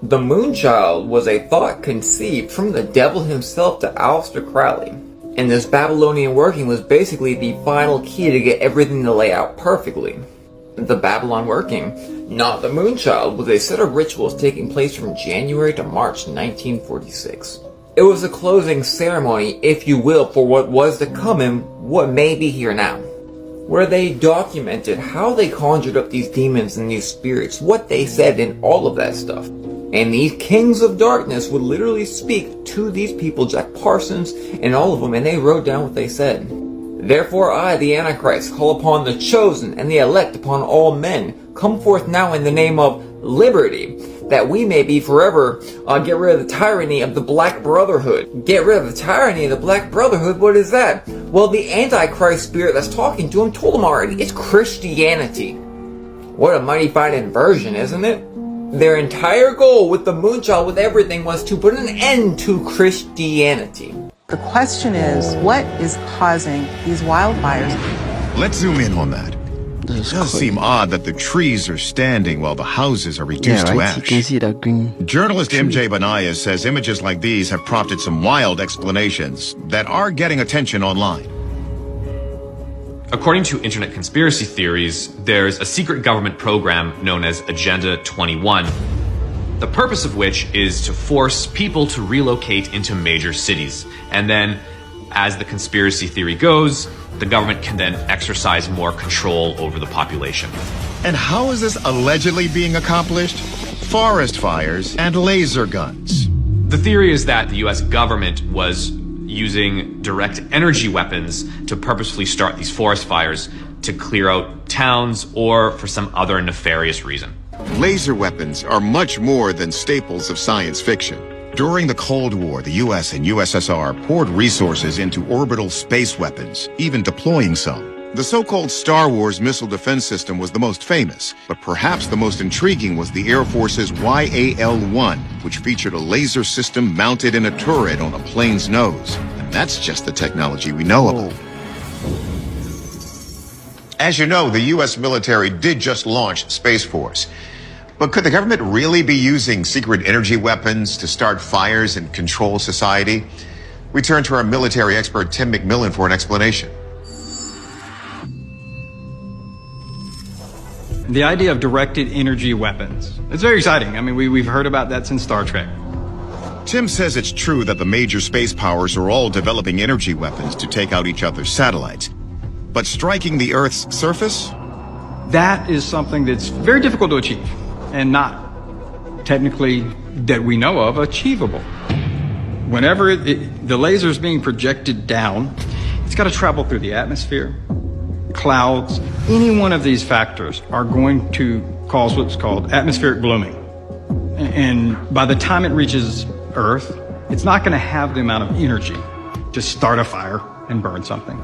The Moonchild was a thought conceived from the devil himself to Aleister Crowley. And this Babylonian working was basically the final key to get everything to lay out perfectly. The Babylon working, not the Moonchild, was a set of rituals taking place from January to March 1946. It was a closing ceremony, if you will, for what was to come and what may be here now, where they documented how they conjured up these demons and these spirits, what they said, and all of that stuff. And these kings of darkness would literally speak to these people, Jack Parsons and all of them, and they wrote down what they said. Therefore I, the Antichrist, call upon the chosen and the elect upon all men, come forth now in the name of liberty, that we may be forever, get rid of the tyranny of the Black Brotherhood. Get rid of the tyranny of the Black Brotherhood? What is that? Well, the Antichrist spirit that's talking to him told him already, it's Christianity. What a mighty fine inversion, isn't it? Their entire goal with the Moonchild, with everything, was to put an end to Christianity. The question is, what is causing these wildfires? Let's zoom in on that. It does seem odd that the trees are standing while the houses are reduced to ash. You can see that green. Journalist MJ Banaya says images like these have prompted some wild explanations that are getting attention online. According to internet conspiracy theories, there's a secret government program known as Agenda 21, the purpose of which is to force people to relocate into major cities. And then, as the conspiracy theory goes, the government can then exercise more control over the population. And how is this allegedly being accomplished? Forest fires and laser guns. The theory is that the US government was using direct energy weapons to purposefully start these forest fires to clear out towns or for some other nefarious reason. Laser weapons are much more than staples of science fiction. During the Cold War, the US and USSR poured resources into orbital space weapons, even deploying some. The so-called Star Wars missile defense system was the most famous, but perhaps the most intriguing was the Air Force's YAL-1, which featured a laser system mounted in a turret on a plane's nose. And that's just the technology we know about. As you know, the US military did just launch Space Force. But could the government really be using secret energy weapons to start fires and control society? We turn to our military expert, Tim McMillan, for an explanation. The idea of directed energy weapons. It's very exciting. I mean, we've heard about that since Star Trek. Tim says it's true that the major space powers are all developing energy weapons to take out each other's satellites. But striking the Earth's surface? That is something that's very difficult to achieve and not technically, that we know of, achievable. Whenever the laser is being projected down, it's got to travel through the atmosphere, clouds. Any one of these factors are going to cause what's called atmospheric blooming. And by the time it reaches Earth, it's not going to have the amount of energy to start a fire and burn something.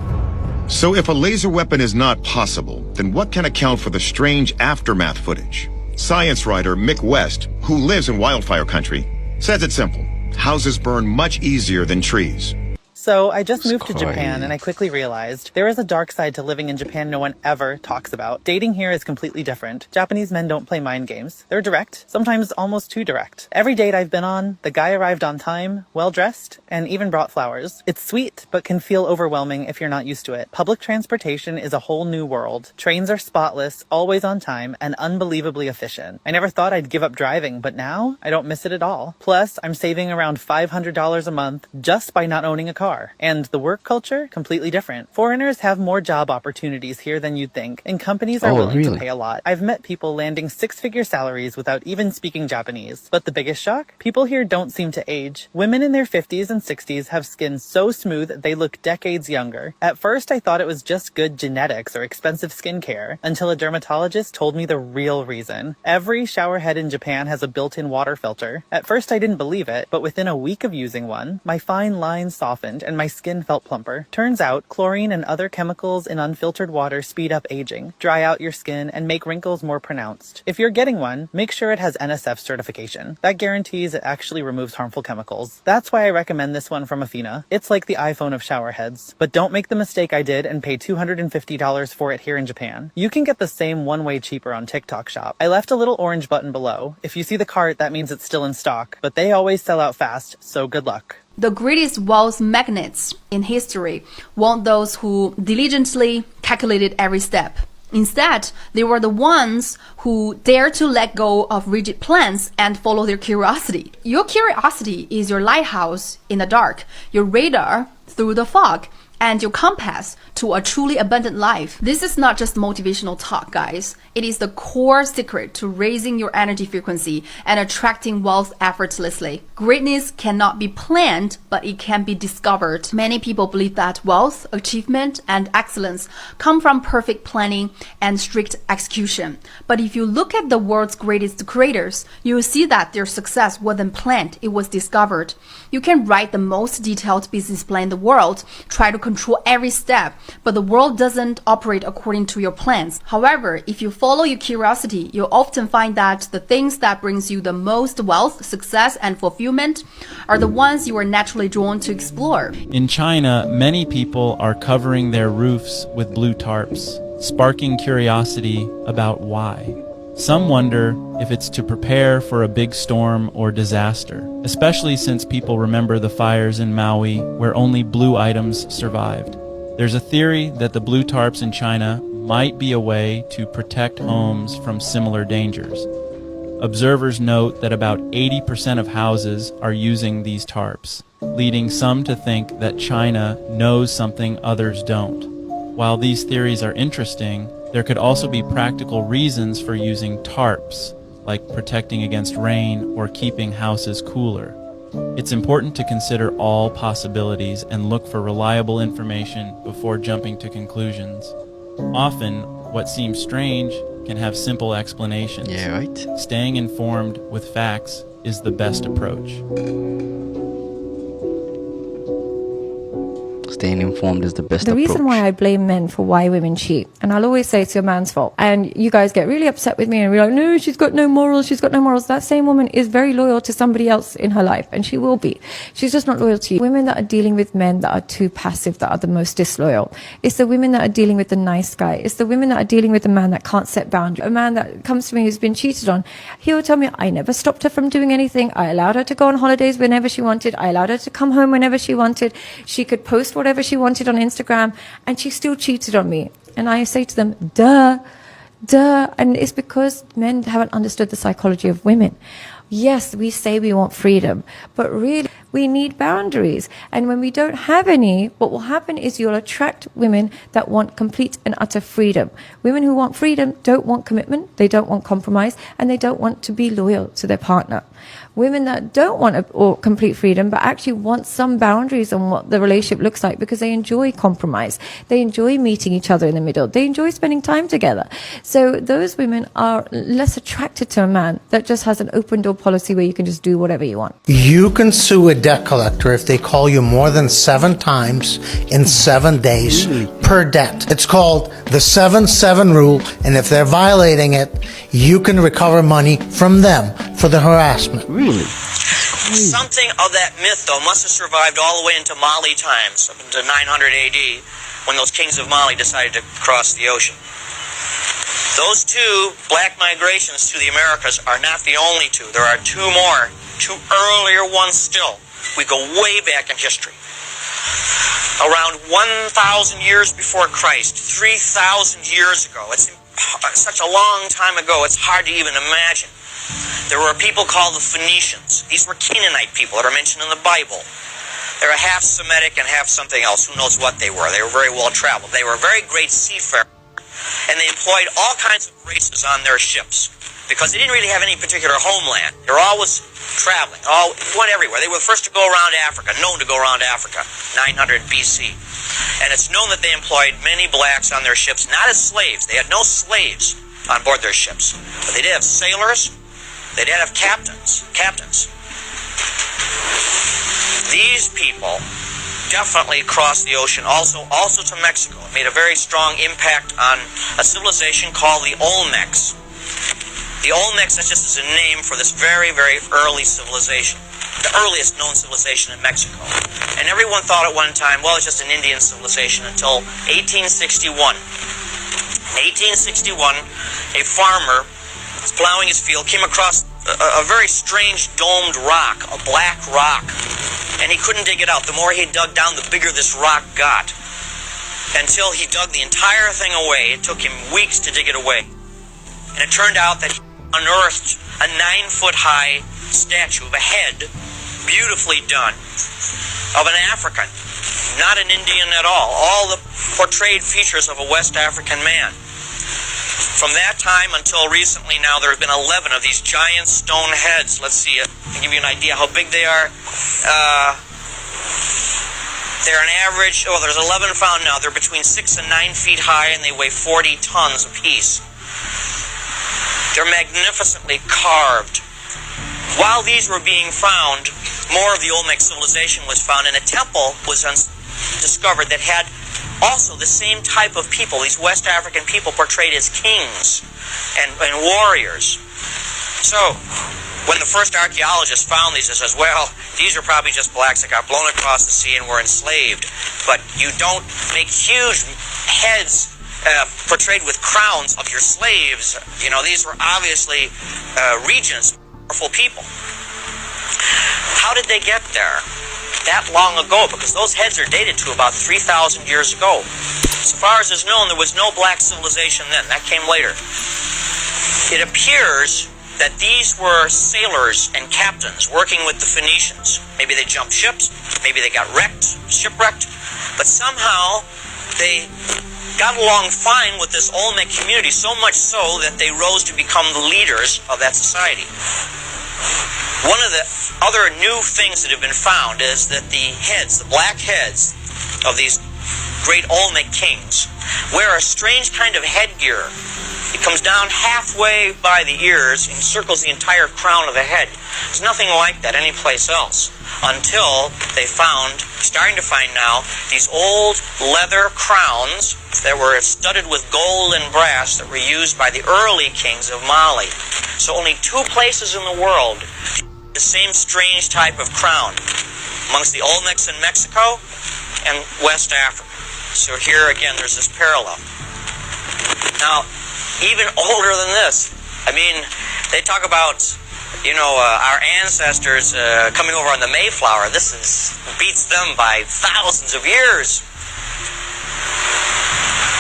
So if a laser weapon is not possible, then what can account for the strange aftermath footage? Science writer Mick West, who lives in wildfire country, says it's simple. Houses burn much easier than trees. So I just moved to Japan and I quickly realized there is a dark side to living in Japan no one ever talks about. Dating here is completely different. Japanese men don't play mind games. They're direct, sometimes almost too direct. Every date I've been on, the guy arrived on time, well-dressed, and even brought flowers. It's sweet, but can feel overwhelming if you're not used to it. Public transportation is a whole new world. Trains are spotless, always on time, and unbelievably efficient. I never thought I'd give up driving, but now I don't miss it at all. Plus, I'm saving around $500 a month just by not owning a car. And the work culture, completely different. Foreigners have more job opportunities here than you'd think, and companies are willing to pay a lot. I've met people landing six-figure salaries without even speaking Japanese. But the biggest shock? People here don't seem to age. Women in their 50s and 60s have skin so smooth they look decades younger. At first, I thought it was just good genetics or expensive skincare, until a dermatologist told me the real reason. Every shower head in Japan has a built-in water filter. At first, I didn't believe it, but within a week of using one, my fine lines softened and my skin felt plumper. Turns out, chlorine and other chemicals in unfiltered water speed up aging, dry out your skin, and make wrinkles more pronounced. If you're getting one, make sure it has NSF certification. That guarantees it actually removes harmful chemicals. That's why I recommend this one from Athena. It's like the iPhone of shower heads. But don't make the mistake I did and pay $250 for it here in Japan. You can get the same one way cheaper on TikTok Shop. I left a little orange button below. If you see the cart, that means it's still in stock. But they always sell out fast, so good luck. The greatest wealth magnets in history weren't those who diligently calculated every step. Instead, they were the ones who dared to let go of rigid plans and follow their curiosity. Your curiosity is your lighthouse in the dark, your radar through the fog, and your compass to a truly abundant life. This is not just motivational talk, guys. It is the core secret to raising your energy frequency and attracting wealth effortlessly. Greatness cannot be planned, but it can be discovered. Many people believe that wealth, achievement, and excellence come from perfect planning and strict execution. But if you look at the world's greatest creators, you will see that their success wasn't planned, it was discovered. You can write the most detailed business plan in the world, try to control control every step, but the world doesn't operate according to your plans. However, if you follow your curiosity, you'll often find that the things that brings you the most wealth, success, and fulfillment are the ones you are naturally drawn to explore. In China, many people are covering their roofs with blue tarps, sparking curiosity about why. Some wonder if it's to prepare for a big storm or disaster, especially since people remember the fires in Maui where only blue items survived. There's a theory that the blue tarps in China might be a way to protect homes from similar dangers. Observers note that about 80% of houses are using these tarps, leading some to think that China knows something others don't. While these theories are interesting, there could also be practical reasons for using tarps, like protecting against rain or keeping houses cooler. It's important to consider all possibilities and look for reliable information before jumping to conclusions. Often, what seems strange can have simple explanations. Yeah, right. Staying informed with facts is the best approach. Staying informed is the best The approach. reason why I blame men for why women cheat, and I'll always say it's your man's fault, and you guys get really upset with me and be like, no, she's got no morals, she's got no morals. That same woman is very loyal to somebody else in her life, and she will be. She's just not loyal to you. Women that are dealing with men that are too passive, that are the most disloyal. It's the women that are dealing with the nice guy. It's the women that are dealing with the man that can't set boundaries. A man that comes to me who's been cheated on, he will tell me, I never stopped her from doing anything. I allowed her to go on holidays whenever she wanted. I allowed her to come home whenever she wanted. She could post whatever she wanted on Instagram, and she still cheated on me. And I say to them, duh. And it's because men haven't understood the psychology of women. Yes, we say we want freedom, but really we need boundaries. And when we don't have any, what will happen is you'll attract women that want complete and utter freedom. Women who want freedom don't want commitment, they don't want compromise, and they don't want to be loyal to their partner. Women that don't want complete freedom, but actually want some boundaries on what the relationship looks like because they enjoy compromise. They enjoy meeting each other in the middle. They enjoy spending time together. So those women are less attracted to a man that just has an open door policy where you can just do whatever you want. You can sue a debt collector if they call you more than 7 times in 7 days per debt. It's called the 7-7 rule, and if they're violating it, you can recover money from them for the harassment. Really? Something of that myth, though, must have survived all the way into Mali times, up into 900 AD, when those kings of Mali decided to cross the ocean. Those 2 black migrations to the Americas are not the only 2. There are 2 more, 2 earlier ones still. We go way back in history. Around 1,000 years before Christ, 3,000 years ago. It's such a long time ago, it's hard to even imagine. There were people called the Phoenicians. These were Canaanite people that are mentioned in the Bible. They were half Semitic and half something else. Who knows what they were? They were very well traveled. They were very great seafarers. And they employed all kinds of races on their ships because they didn't really have any particular homeland. They were always traveling, went everywhere. They were the first to go around Africa, known to go around Africa, 900 BC. And it's known that they employed many blacks on their ships, not as slaves. They had no slaves on board their ships. But they did have sailors. They did have captains. These people definitely crossed the ocean also to Mexico. It made a very strong impact on a civilization called the Olmecs. The Olmecs, that's just as a name for this very, very early civilization. The earliest known civilization in Mexico. And everyone thought at one time, well, it's just an Indian civilization until 1861. In 1861, a farmer was plowing his field, came across a very strange domed rock, a black rock. And he couldn't dig it out. The more he dug down, the bigger this rock got. Until he dug the entire thing away. It took him weeks to dig it away. And it turned out that he unearthed a 9-foot-high statue of a head, beautifully done, of an African, not an Indian at all the portrayed features of a West African man. From that time until recently now, there have been 11 of these giant stone heads. Let's see, to give you an idea how big they are. They're an average, there's 11 found now. They're between 6 and 9 feet high, and they weigh 40 tons apiece. They're magnificently carved. While these were being found, more of the Olmec civilization was found, and a temple was discovered that had also the same type of people, these West African people portrayed as kings and warriors. So, when the first archaeologists found these, they says, well, these are probably just blacks that got blown across the sea and were enslaved. But you don't make huge heads portrayed with crowns of your slaves. You know, these were obviously regents, powerful people. How did they get there that long ago? Because those heads are dated to about 3,000 years ago. So far as is known, there was no black civilization then. That came later. It appears that these were sailors and captains working with the Phoenicians. Maybe they jumped ships, maybe they got shipwrecked, but somehow they got along fine with this Olmec community, so much so that they rose to become the leaders of that society. One of the other new things that have been found is that the heads, the black heads of these great Olmec kings, wear a strange kind of headgear. It comes down halfway by the ears and circles the entire crown of the head. There's nothing like that anyplace else until they starting to find now, these old leather crowns that were studded with gold and brass that were used by the early kings of Mali. So only 2 places in the world the same strange type of crown, amongst the Olmecs in Mexico and West Africa. So here again there's this parallel. Now, even older than this, I mean, they talk about, our ancestors coming over on the Mayflower. This beats them by thousands of years.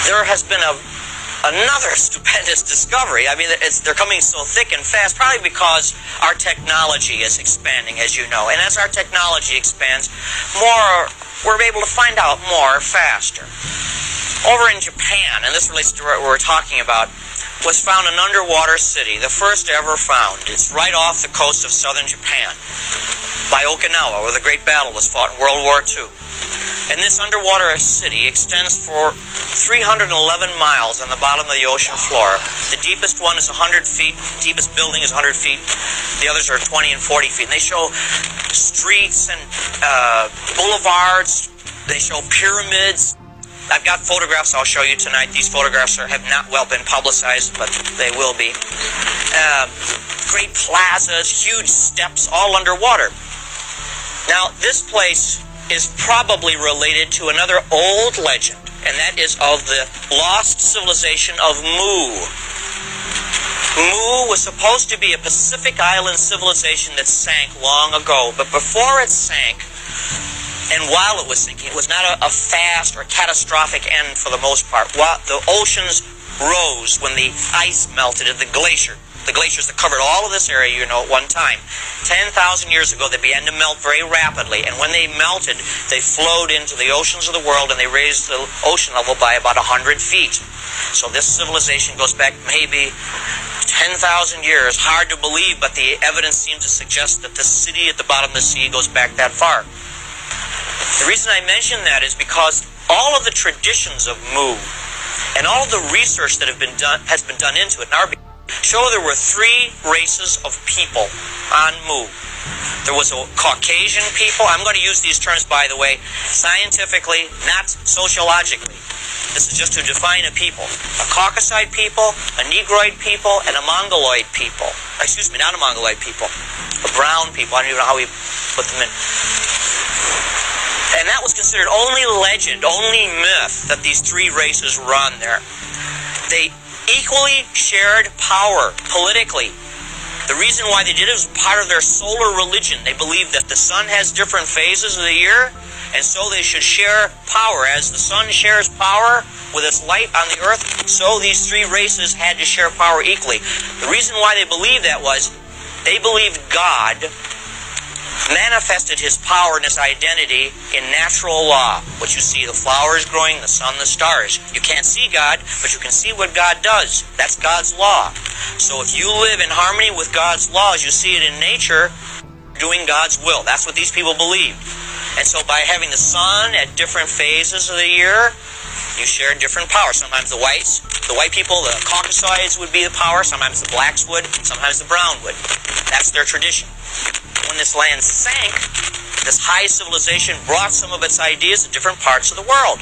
There has been another stupendous discovery. I mean, they're coming so thick and fast, probably because our technology is expanding, as you know. And as our technology expands, we're able to find out more faster. Over in Japan, and this relates to what we're talking about, was found an underwater city, the first ever found. It's right off the coast of southern Japan, by Okinawa, where the great battle was fought in World War II. And this underwater city extends for 311 miles on the bottom of the ocean floor. The deepest one is 100 feet, the deepest building is 100 feet, the others are 20 and 40 feet. And they show streets and boulevards, they show pyramids. I've got photographs I'll show you tonight. These photographs have not well been publicized, but they will be. Great plazas, huge steps, all underwater. Now, this place is probably related to another old legend, and that is of the lost civilization of Mu. Mu was supposed to be a Pacific Island civilization that sank long ago, but before it sank, and while it was sinking, it was not a fast or catastrophic end for the most part. While the oceans rose when the ice melted in the glaciers that covered all of this area, at one time. 10,000 years ago, they began to melt very rapidly, and when they melted, they flowed into the oceans of the world, and they raised the ocean level by about 100 feet. So this civilization goes back maybe 10,000 years. Hard to believe, but the evidence seems to suggest that the city at the bottom of the sea goes back that far. The reason I mention that is because all of the traditions of Mu and all of the research that has been done into it show there were 3 races of people on Mu. There was a Caucasian people. I'm going to use these terms, by the way, scientifically, not sociologically. This is just to define a people. A Caucasoid people, a Negroid people, and a Mongoloid people. Excuse me, not a Mongoloid people. A brown people. I don't even know how we put them in. And that was considered only legend, only myth, that these 3 races run there. They equally shared power politically. The reason why they did it was part of their solar religion. They believed that the sun has different phases of the year, and so they should share power. As the sun shares power with its light on the earth, so these 3 races had to share power equally. The reason why they believed that was they believed God manifested his power and his identity in natural law. What you see, the flowers growing, the sun, the stars. You can't see God, but you can see what God does. That's God's law. So if you live in harmony with God's laws, you see it in nature, doing God's will. That's what these people believed. And so by having the sun at different phases of the year, you share different power. Sometimes the white people, the Caucasoids would be the power. Sometimes the blacks would. Sometimes the brown would. That's their tradition. When this land sank, This high civilization brought some of its ideas to different parts of the world.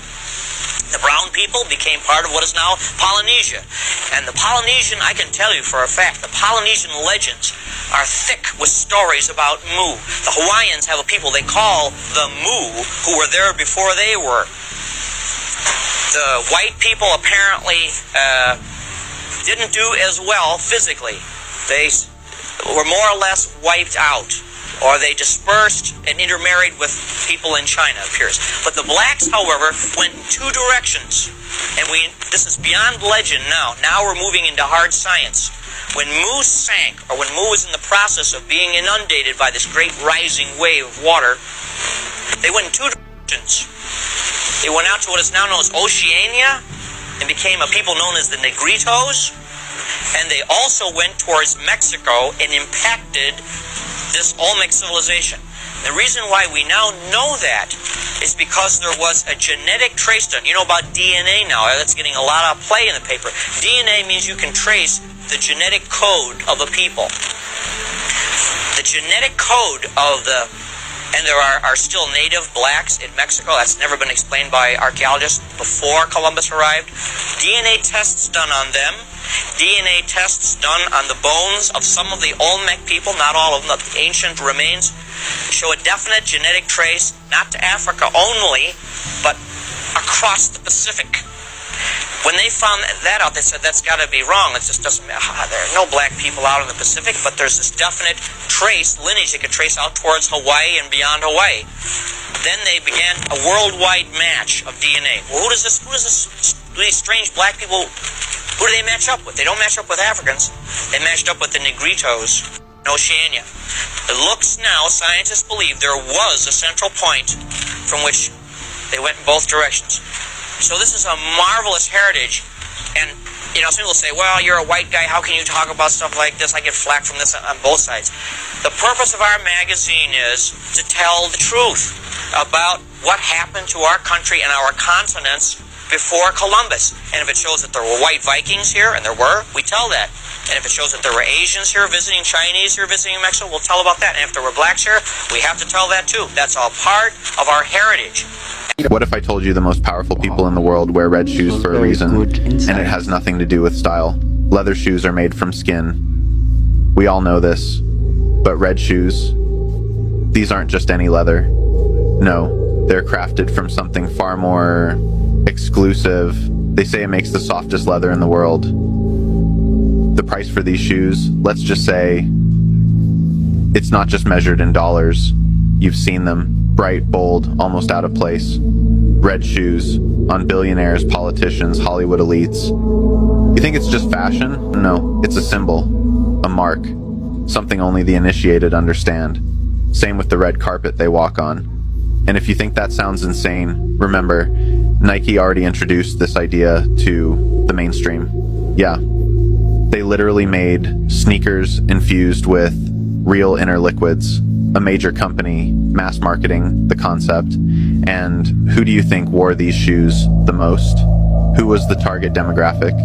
The brown people became part of what is now Polynesia. And the Polynesian, I can tell you for a fact, the Polynesian legends are thick with stories about Mu. The Hawaiians have a people they call the Mu, who were there before they were. The white people apparently didn't do as well physically. They were more or less wiped out, or they dispersed and intermarried with people in China, it appears. But the blacks, however, went in two directions. And this is beyond legend now. Now we're moving into hard science. When Mu sank, or when Mu was in the process of being inundated by this great rising wave of water, they went in two directions. They went out to what is now known as Oceania and became a people known as the Negritos. And they also went towards Mexico and impacted this Olmec civilization. The reason why we now know that is because there was a genetic trace done. You know about DNA now. That's getting a lot of play in the paper. DNA means you can trace the genetic code of a people. The genetic code of and there are still native blacks in Mexico. That's never been explained by archaeologists before Columbus arrived. DNA tests done on them. DNA tests done on the bones of some of the Olmec people, not all of them, the ancient remains, show a definite genetic trace, not to Africa only, but across the Pacific. When they found that out, they said, that's got to be wrong. It just doesn't matter. There are no black people out in the Pacific, but there's this definite trace, lineage they could trace out towards Hawaii and beyond Hawaii. Then they began a worldwide match of DNA. Well, who does these strange black people, who do they match up with? They don't match up with Africans. They matched up with the Negritos in Oceania. It looks now, scientists believe there was a central point from which they went in both directions. So this is a marvelous heritage, and some people say, well, you're a white guy, how can you talk about stuff like this? I get flack from this on both sides. The purpose of our magazine is to tell the truth about what happened to our country and our continents before Columbus. And if it shows that there were white Vikings here, and there were, we tell that. And if it shows that there were Asians here visiting, Chinese here visiting Mexico, we'll tell about that. And if there were blacks here, we have to tell that too. That's all part of our heritage. What if I told you the most powerful people in the world wear red shoes for a reason, and it has nothing to do with style? Leather shoes are made from skin. We all know this. But red shoes, these aren't just any leather. No, they're crafted from something far more exclusive. They say it makes the softest leather in the world. The price for these shoes, let's just say, it's not just measured in dollars. You've seen them. Bright, bold, almost out of place. Red shoes on billionaires, politicians, Hollywood elites. You think it's just fashion? No, it's a symbol, a mark, something only the initiated understand. Same with the red carpet they walk on. And if you think that sounds insane, remember, Nike already introduced this idea to the mainstream. Yeah, they literally made sneakers infused with real inner liquids. A major company mass marketing the concept. And who do you think wore these shoes the most? Who was the target demographic?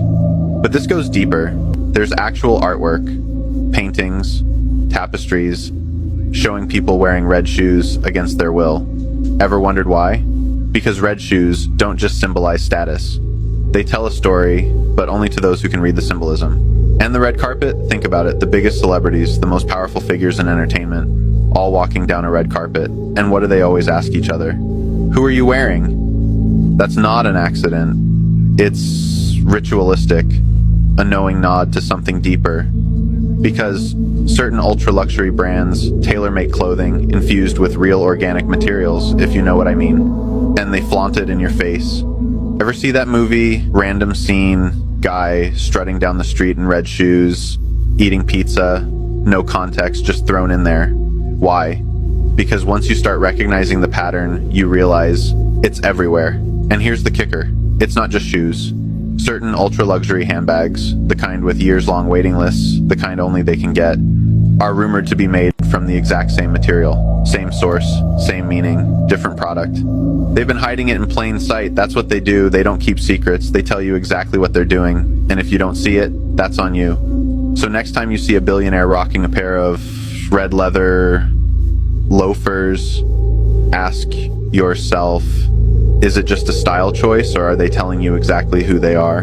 But this goes deeper. There's actual artwork, paintings, tapestries, showing people wearing red shoes against their will. Ever wondered why? Because red shoes don't just symbolize status. They tell a story, but only to those who can read the symbolism. And the red carpet, think about it, the biggest celebrities, the most powerful figures in entertainment, all walking down a red carpet. And what do they always ask each other? Who are you wearing? That's not an accident. It's ritualistic, a knowing nod to something deeper. Because certain ultra-luxury brands tailor-make clothing infused with real organic materials, if you know what I mean. And they flaunt it in your face. Ever see that movie, random scene, guy strutting down the street in red shoes, eating pizza, no context, just thrown in there? Why? Because once you start recognizing the pattern, you realize it's everywhere. And here's the kicker. It's not just shoes. Certain ultra-luxury handbags, the kind with years-long waiting lists, the kind only they can get, are rumored to be made from the exact same material. Same source, same meaning, different product. They've been hiding it in plain sight. That's what they do. They don't keep secrets. They tell you exactly what they're doing. And if you don't see it, that's on you. So next time you see a billionaire rocking a pair of red leather loafers, ask yourself, is it just a style choice, or are they telling you exactly who they are?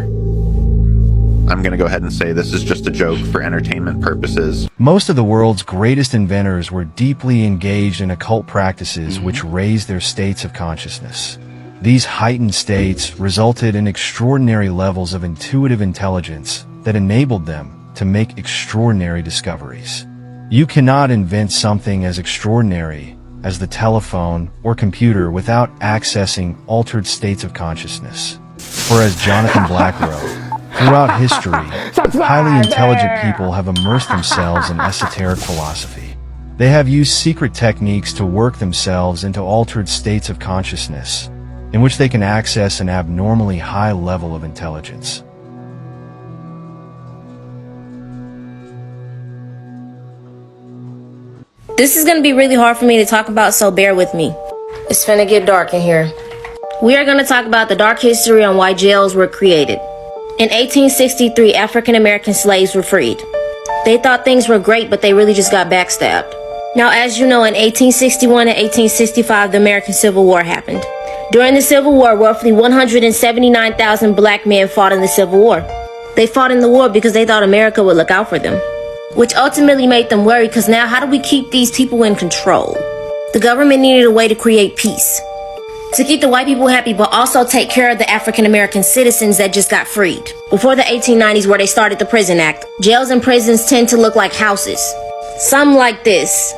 I'm going to go ahead and say this is just a joke for entertainment purposes. Most of the world's greatest inventors were deeply engaged in occult practices which raised their states of consciousness. These heightened states resulted in extraordinary levels of intuitive intelligence that enabled them to make extraordinary discoveries. You cannot invent something as extraordinary as the telephone or computer without accessing altered states of consciousness. For as Jonathan Black wrote, throughout history, highly intelligent people have immersed themselves in esoteric philosophy. They have used secret techniques to work themselves into altered states of consciousness, in which they can access an abnormally high level of intelligence. This is going to be really hard for me to talk about, so bear with me. It's finna get dark in here. We are going to talk about the dark history on why jails were created. In 1863, African American slaves were freed. They thought things were great, but they really just got backstabbed. Now, as you know, in 1861 and 1865, the American Civil War happened. During the Civil War, roughly 179,000 black men fought in the Civil War. They fought in the war because they thought America would look out for them, which ultimately made them worry, because now how do we keep these people in control? The government needed a way to create peace, to keep the white people happy, but also take care of the African American citizens that just got freed. Before the 1890s, where they started the Prison Act, jails and prisons tend to look like houses. Some like this.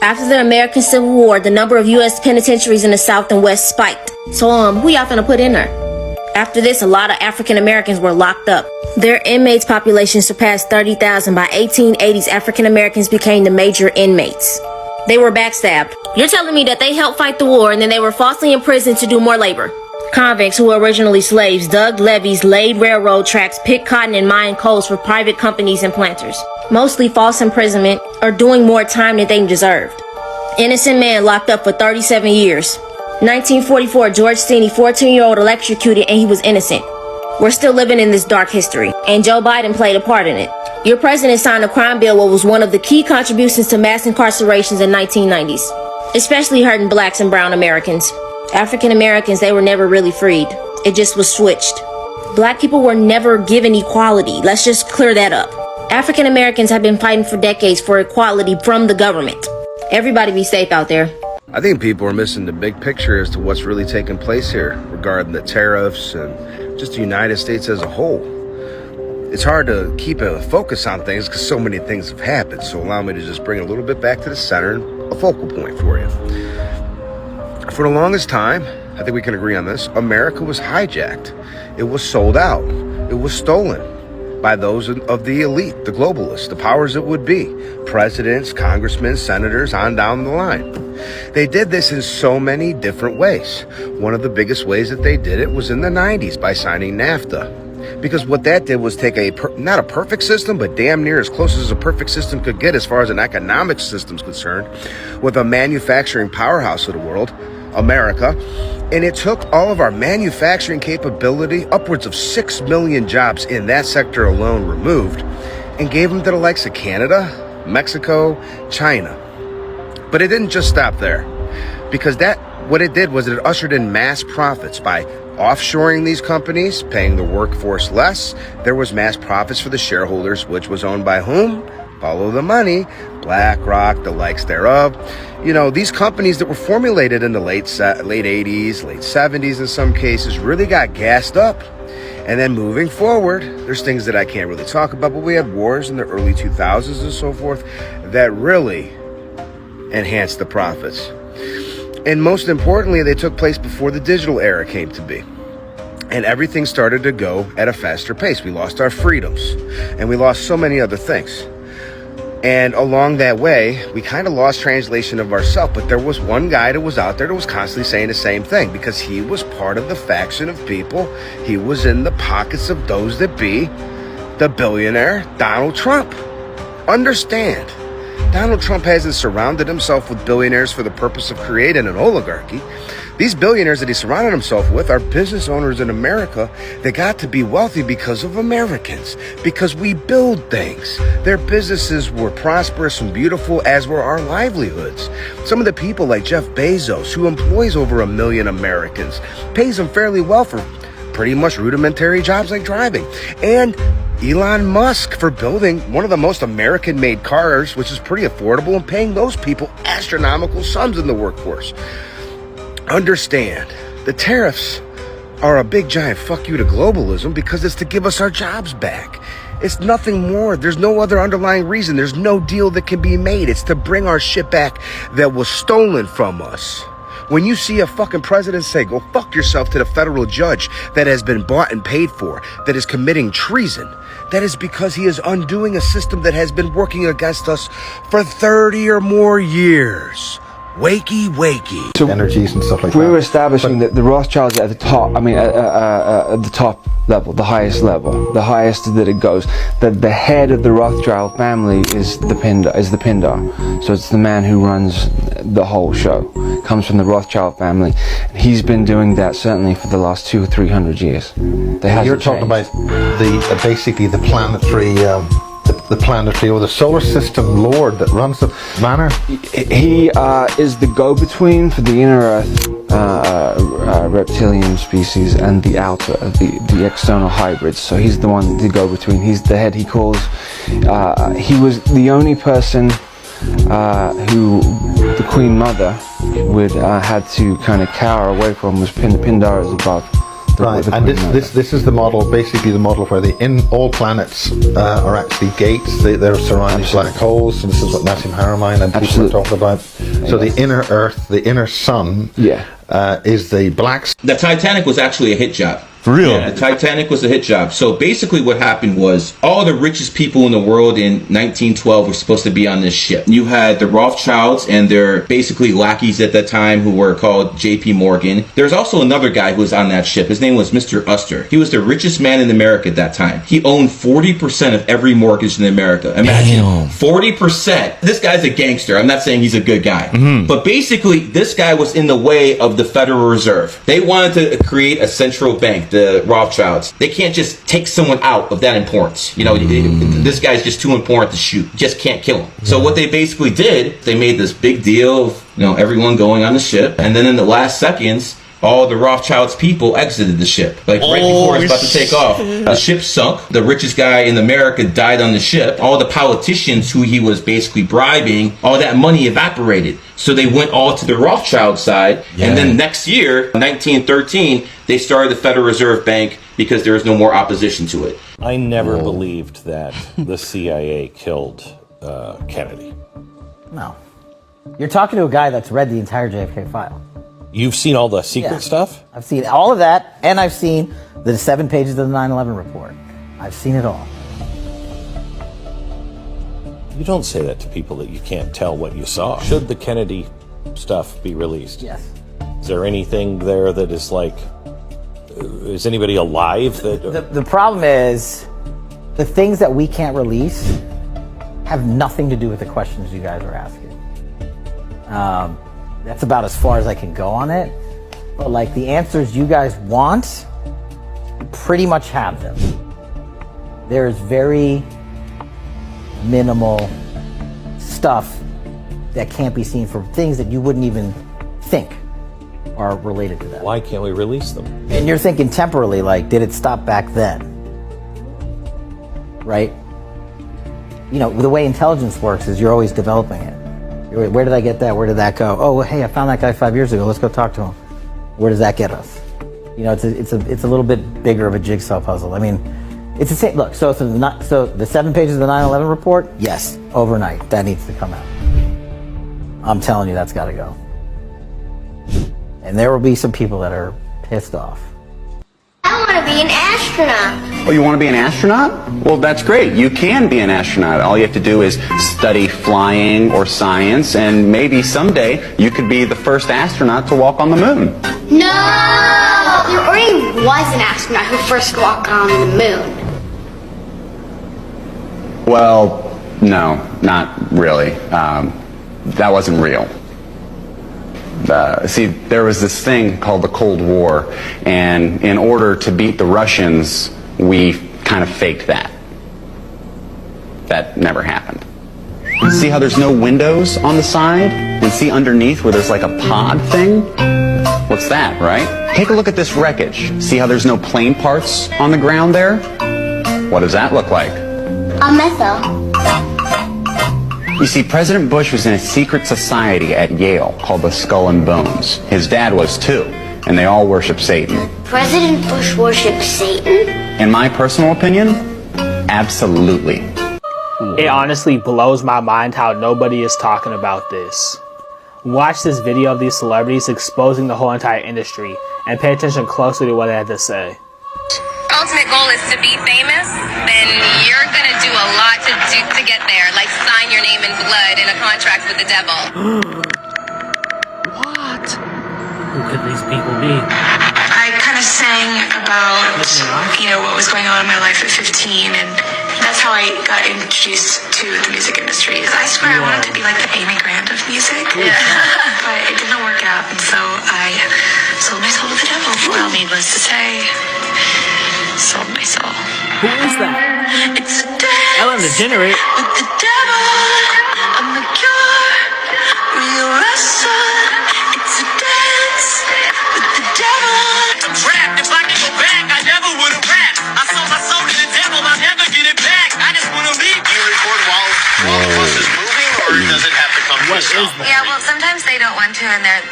After the American Civil War, the number of U.S. penitentiaries in the South and West spiked. So, who y'all finna put in there? After this, a lot of African Americans were locked up. Their inmates population surpassed 30,000. By 1880s, African Americans became the major inmates. They were backstabbed. You're telling me that they helped fight the war and then they were falsely imprisoned to do more labor? Convicts, who were originally slaves, dug levees, laid railroad tracks, picked cotton and mined coals for private companies and planters. Mostly false imprisonment, or doing more time than they deserved. Innocent man locked up for 37 years. 1944, George Steeny, 14-year-old, electrocuted, and he was innocent. We're still living in this dark history, and Joe Biden played a part in it. Your president signed a crime bill, what was one of the key contributions to mass incarcerations in 1990s, especially hurting blacks and brown Americans. African Americans, they were never really freed. It just was switched. Black people were never given equality. Let's just clear that up. African Americans have been fighting for decades for equality from the government. Everybody be safe out there. I think people are missing the big picture as to what's really taking place here regarding the tariffs and just the United States as a whole. It's hard to keep a focus on things because so many things have happened. So allow me to just bring a little bit back to the center, a focal point for you. For the longest time, I think we can agree on this, America was hijacked. It was sold out. It was stolen by those of the elite, the globalists, the powers that would be, presidents, congressmen, senators, on down the line. They did this in so many different ways. One of the biggest ways that they did it was in the 90s by signing NAFTA. Because what that did was take not a perfect system, but damn near as close as a perfect system could get as far as an economic system's concerned, with a manufacturing powerhouse of the world, America, and it took all of our manufacturing capability, upwards of 6 million jobs in that sector alone removed, and gave them to the likes of Canada, Mexico, China. But it didn't just stop there, because what it did was it ushered in mass profits by offshoring these companies, paying the workforce less. There was mass profits for the shareholders, which was owned by whom? Follow the money, BlackRock, the likes thereof. You know, these companies that were formulated in the late 80s, late 70s in some cases, really got gassed up. And then moving forward, there's things that I can't really talk about, but we had wars in the early 2000s and so forth that really enhanced the profits. And most importantly, they took place before the digital era came to be. And everything started to go at a faster pace. We lost our freedoms, and we lost so many other things. And along that way, we kind of lost translation of ourselves. But there was one guy that was out there that was constantly saying the same thing, because he was part of the faction of people. He was in the pockets of those that be the billionaire Donald Trump. Understand, Donald Trump hasn't surrounded himself with billionaires for the purpose of creating an oligarchy. These billionaires that he surrounded himself with are business owners in America that got to be wealthy because of Americans, because we build things. Their businesses were prosperous and beautiful, as were our livelihoods. Some of the people like Jeff Bezos, who employs over 1 million Americans, pays them fairly well for pretty much rudimentary jobs like driving. And Elon Musk for building one of the most American-made cars, which is pretty affordable, and paying those people astronomical sums in the workforce. Understand, the tariffs are a big giant fuck you to globalism because it's to give us our jobs back. It's nothing more. There's no other underlying reason. There's no deal that can be made. It's to bring our shit back that was stolen from us. When you see a fucking president say, go fuck yourself to the federal judge that has been bought and paid for, that is committing treason, that is because he is undoing a system that has been working against us for 30 or more years. Wakey, wakey. So energies and stuff like that. We were establishing that the Rothschilds are at the top, at the top level, the highest that it goes. That the head of the Rothschild family is the Pindar. So it's the man who runs the whole show. Comes from the Rothschild family. He's been doing that certainly for the last 200 or 300 years. You're talking about basically the planetary. The planetary or the solar system lord that runs the manor? He is the go-between for the inner Earth reptilian species and the outer, the external hybrids. So he's the one, the go-between. He's the head. He was the only person who the Queen Mother would had to kind of cower away from, was Pindar is above. Right, and this is the model, basically the model where all planets are actually gates. They're surrounding black holes. So this is what Nassim Haramein and people are talking about. So the inner Earth, the inner Sun, is the black. The Titanic was actually a hit job. For real? Yeah, the Titanic was a hit job. So basically what happened was all the richest people in the world in 1912 were supposed to be on this ship. You had the Rothschilds and their basically lackeys at that time who were called J.P. Morgan. There's also another guy who was on that ship. His name was Mr. Uster. He was the richest man in America at that time. He owned 40% of every mortgage in America. Imagine. Damn. 40%. This guy's a gangster. I'm not saying he's a good guy. Mm-hmm. But basically, this guy was in the way of the Federal Reserve. They wanted to create a central bank. The Rothschilds, they can't just take someone out of that importance. You know, this guy's just too important to shoot. Just can't kill him. So what they basically did, they made this big deal of, everyone going on the ship, and then in the last seconds, all the Rothschilds people exited the ship. Like right before it was about to take off. The ship sunk. The richest guy in America died on the ship. All the politicians who he was basically bribing, all that money evaporated. So they went all to the Rothschild side. Yeah. And then next year, 1913, they started the Federal Reserve Bank because there was no more opposition to it. I never believed that the CIA killed Kennedy. No. You're talking to a guy that's read the entire JFK file. You've seen all the secret stuff? I've seen all of that, and I've seen the 7 pages of the 9/11 report. I've seen it all. You don't say that to people that you can't tell what you saw. Should the Kennedy stuff be released? Yes. Is there anything there that is like, is anybody alive that... The problem is, the things that we can't release have nothing to do with the questions you guys are asking. That's about as far as I can go on it. But like the answers you guys want, you pretty much have them. There's very minimal stuff that can't be seen for things that you wouldn't even think are related to that. Why can't we release them? And you're thinking temporally, like, did it stop back then? Right? The way intelligence works is you're always developing it. Where did I get that? Where did that go? Oh, hey, I found that guy 5 years ago. Let's go talk to him. Where does that get us? It's a little bit bigger of a jigsaw puzzle. I mean, it's the same. Look, so the 7 pages of the 9/11 report, yes, overnight, that needs to come out. I'm telling you, that's got to go. And there will be some people that are pissed off. I want to be an astronaut. Oh, you want to be an astronaut? Well, that's great. You can be an astronaut. All you have to do is study flying or science, and maybe someday you could be the first astronaut to walk on the moon. No! There already was an astronaut who first walked on the moon. Well, no, not really. That wasn't real. See, there was this thing called the Cold War, and in order to beat the Russians, we kind of faked that. That never happened. See how there's no windows on the side? And see underneath where there's like a pod thing? What's that, right? Take a look at this wreckage. See how there's no plane parts on the ground there? What does that look like? A missile. You see, President Bush was in a secret society at Yale called the Skull and Bones. His dad was too, and they all worship Satan. President Bush worships Satan? In my personal opinion, absolutely. It honestly blows my mind how nobody is talking about this. Watch this video of these celebrities exposing the whole entire industry and pay attention closely to what they have to say. Ultimate goal is to be famous, then you're gonna do a lot to get there, like sign your name in blood in a contract with the devil. What? Who could these people be? I kind of sang about, what was going on in my life at 15, and that's how I got introduced to the music industry. I swear I wanted to be like the Amy Grant of music, but it didn't work out, and so I sold my soul to the devil. Well, needless to say, sold my soul. Who is that? It's a dance Ellen DeGeneres. with the devil. I'm the cure, real wrestler. It's a dance with the devil. I'm trapped. If I can go back, I never would have rapped. I sold my soul to the devil. I'll never get it back. I just want to leave. Do you record while the bus is moving, or does it have to come to yourself? Yeah, well, sometimes they don't want to, and they're,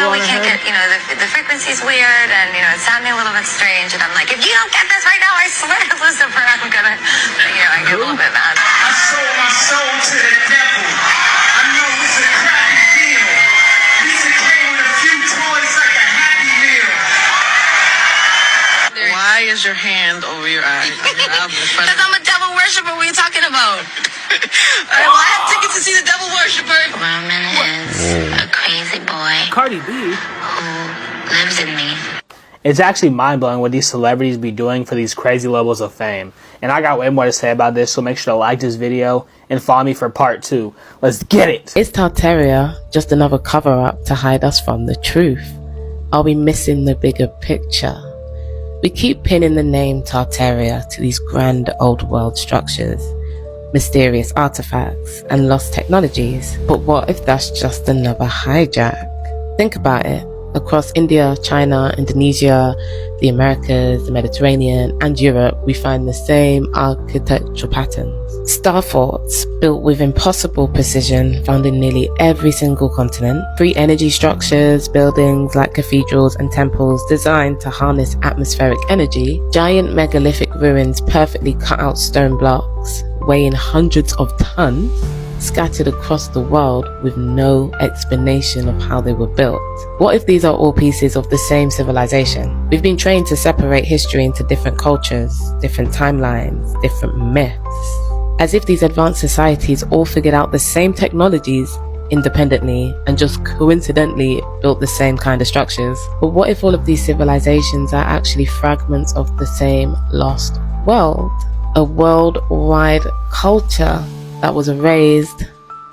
we can't get, the frequency's weird, and, it's sounding a little bit strange, and I'm like, if you don't get this right now, I swear to Lucifer, I'm gonna, I get a little bit mad. I sold my soul to the devil. I know it's a crappy deal. Lisa came with a few toys like a Happy Meal. Why is your hand over your eye? Because I'm a devil worshiper, what are you talking about? Well, I have tickets to see the devil worshiper. Roman is a crazy boy. Cardi B. Who lives in me. It's actually mind-blowing what these celebrities be doing for these crazy levels of fame. And I got way more to say about this, so make sure to like this video and follow me for part 2. Let's get it! Is Tartaria just another cover-up to hide us from the truth? Are we missing the bigger picture? We keep pinning the name Tartaria to these grand old world structures, mysterious artifacts, and lost technologies. But what if that's just another hijack? Think about it. Across India, China, Indonesia, the Americas, the Mediterranean, and Europe, we find the same architectural patterns. Star forts built with impossible precision found in nearly every single continent. Free energy structures, buildings like cathedrals and temples designed to harness atmospheric energy. Giant megalithic ruins, perfectly cut out stone blocks, weighing hundreds of tons, scattered across the world with no explanation of how they were built. What if these are all pieces of the same civilization? We've been trained to separate history into different cultures, different timelines, different myths, as if these advanced societies all figured out the same technologies independently and just coincidentally built the same kind of structures. But what if all of these civilizations are actually fragments of the same lost world? A worldwide culture that was erased,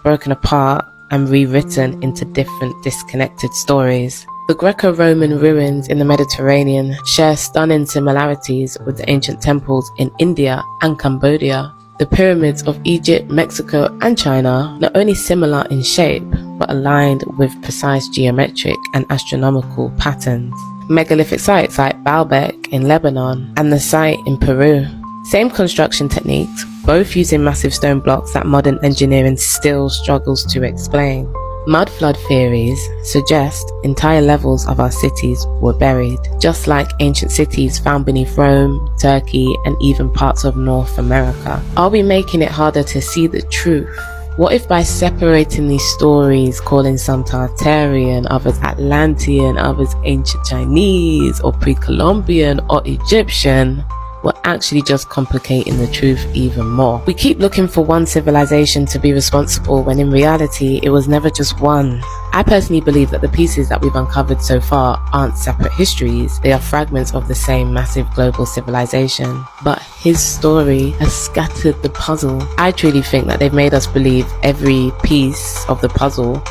broken apart, and rewritten into different disconnected stories. The Greco-Roman ruins in the Mediterranean share stunning similarities with the ancient temples in India and Cambodia. The pyramids of Egypt, Mexico, and China, not only similar in shape, but aligned with precise geometric and astronomical patterns. Megalithic sites like Baalbek in Lebanon and the site in Peru. Same construction techniques, both using massive stone blocks that modern engineering still struggles to explain. Mud flood theories suggest entire levels of our cities were buried, just like ancient cities found beneath Rome, Turkey, and even parts of North America. Are we making it harder to see the truth? What if by separating these stories, calling some Tartarian, others Atlantean, others ancient Chinese, or pre-Columbian, or Egyptian, we're actually just complicating the truth even more? We keep looking for one civilization to be responsible when in reality it was never just one. I personally believe that the pieces that we've uncovered so far aren't separate histories, they are fragments of the same massive global civilization. But his story has scattered the puzzle. I truly think that they've made us believe every piece of the puzzle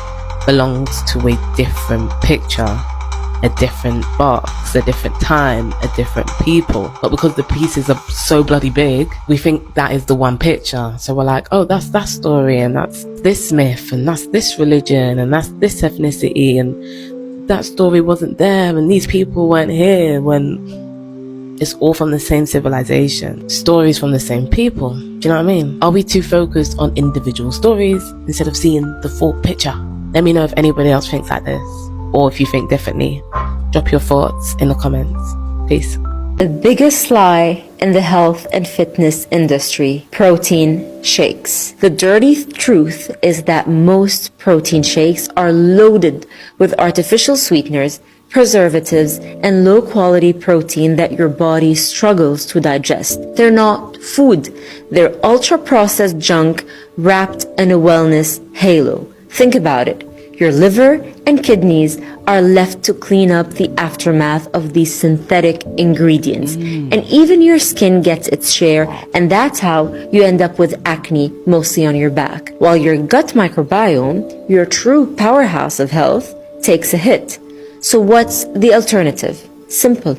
belongs to a different picture, a different box, a different time, a different people. But because the pieces are so bloody big, we think that is the one picture. So we're like, oh, that's that story, and that's this myth, and that's this religion, and that's this ethnicity, and that story wasn't there, and these people weren't here, when it's all from the same civilization, stories from the same people. Do you know what I mean? Are we too focused on individual stories instead of seeing the full picture? Let me know if anybody else thinks like this, or if you think differently. Drop your thoughts in the comments. Peace. The biggest lie in the health and fitness industry: protein shakes. The dirty truth is that most protein shakes are loaded with artificial sweeteners, preservatives, and low-quality protein that your body struggles to digest. They're not food. They're ultra-processed junk wrapped in a wellness halo. Think about it. Your liver and kidneys are left to clean up the aftermath of these synthetic ingredients. And even your skin gets its share, and that's how you end up with acne, mostly on your back. While your gut microbiome, your true powerhouse of health, takes a hit. So what's the alternative? Simple.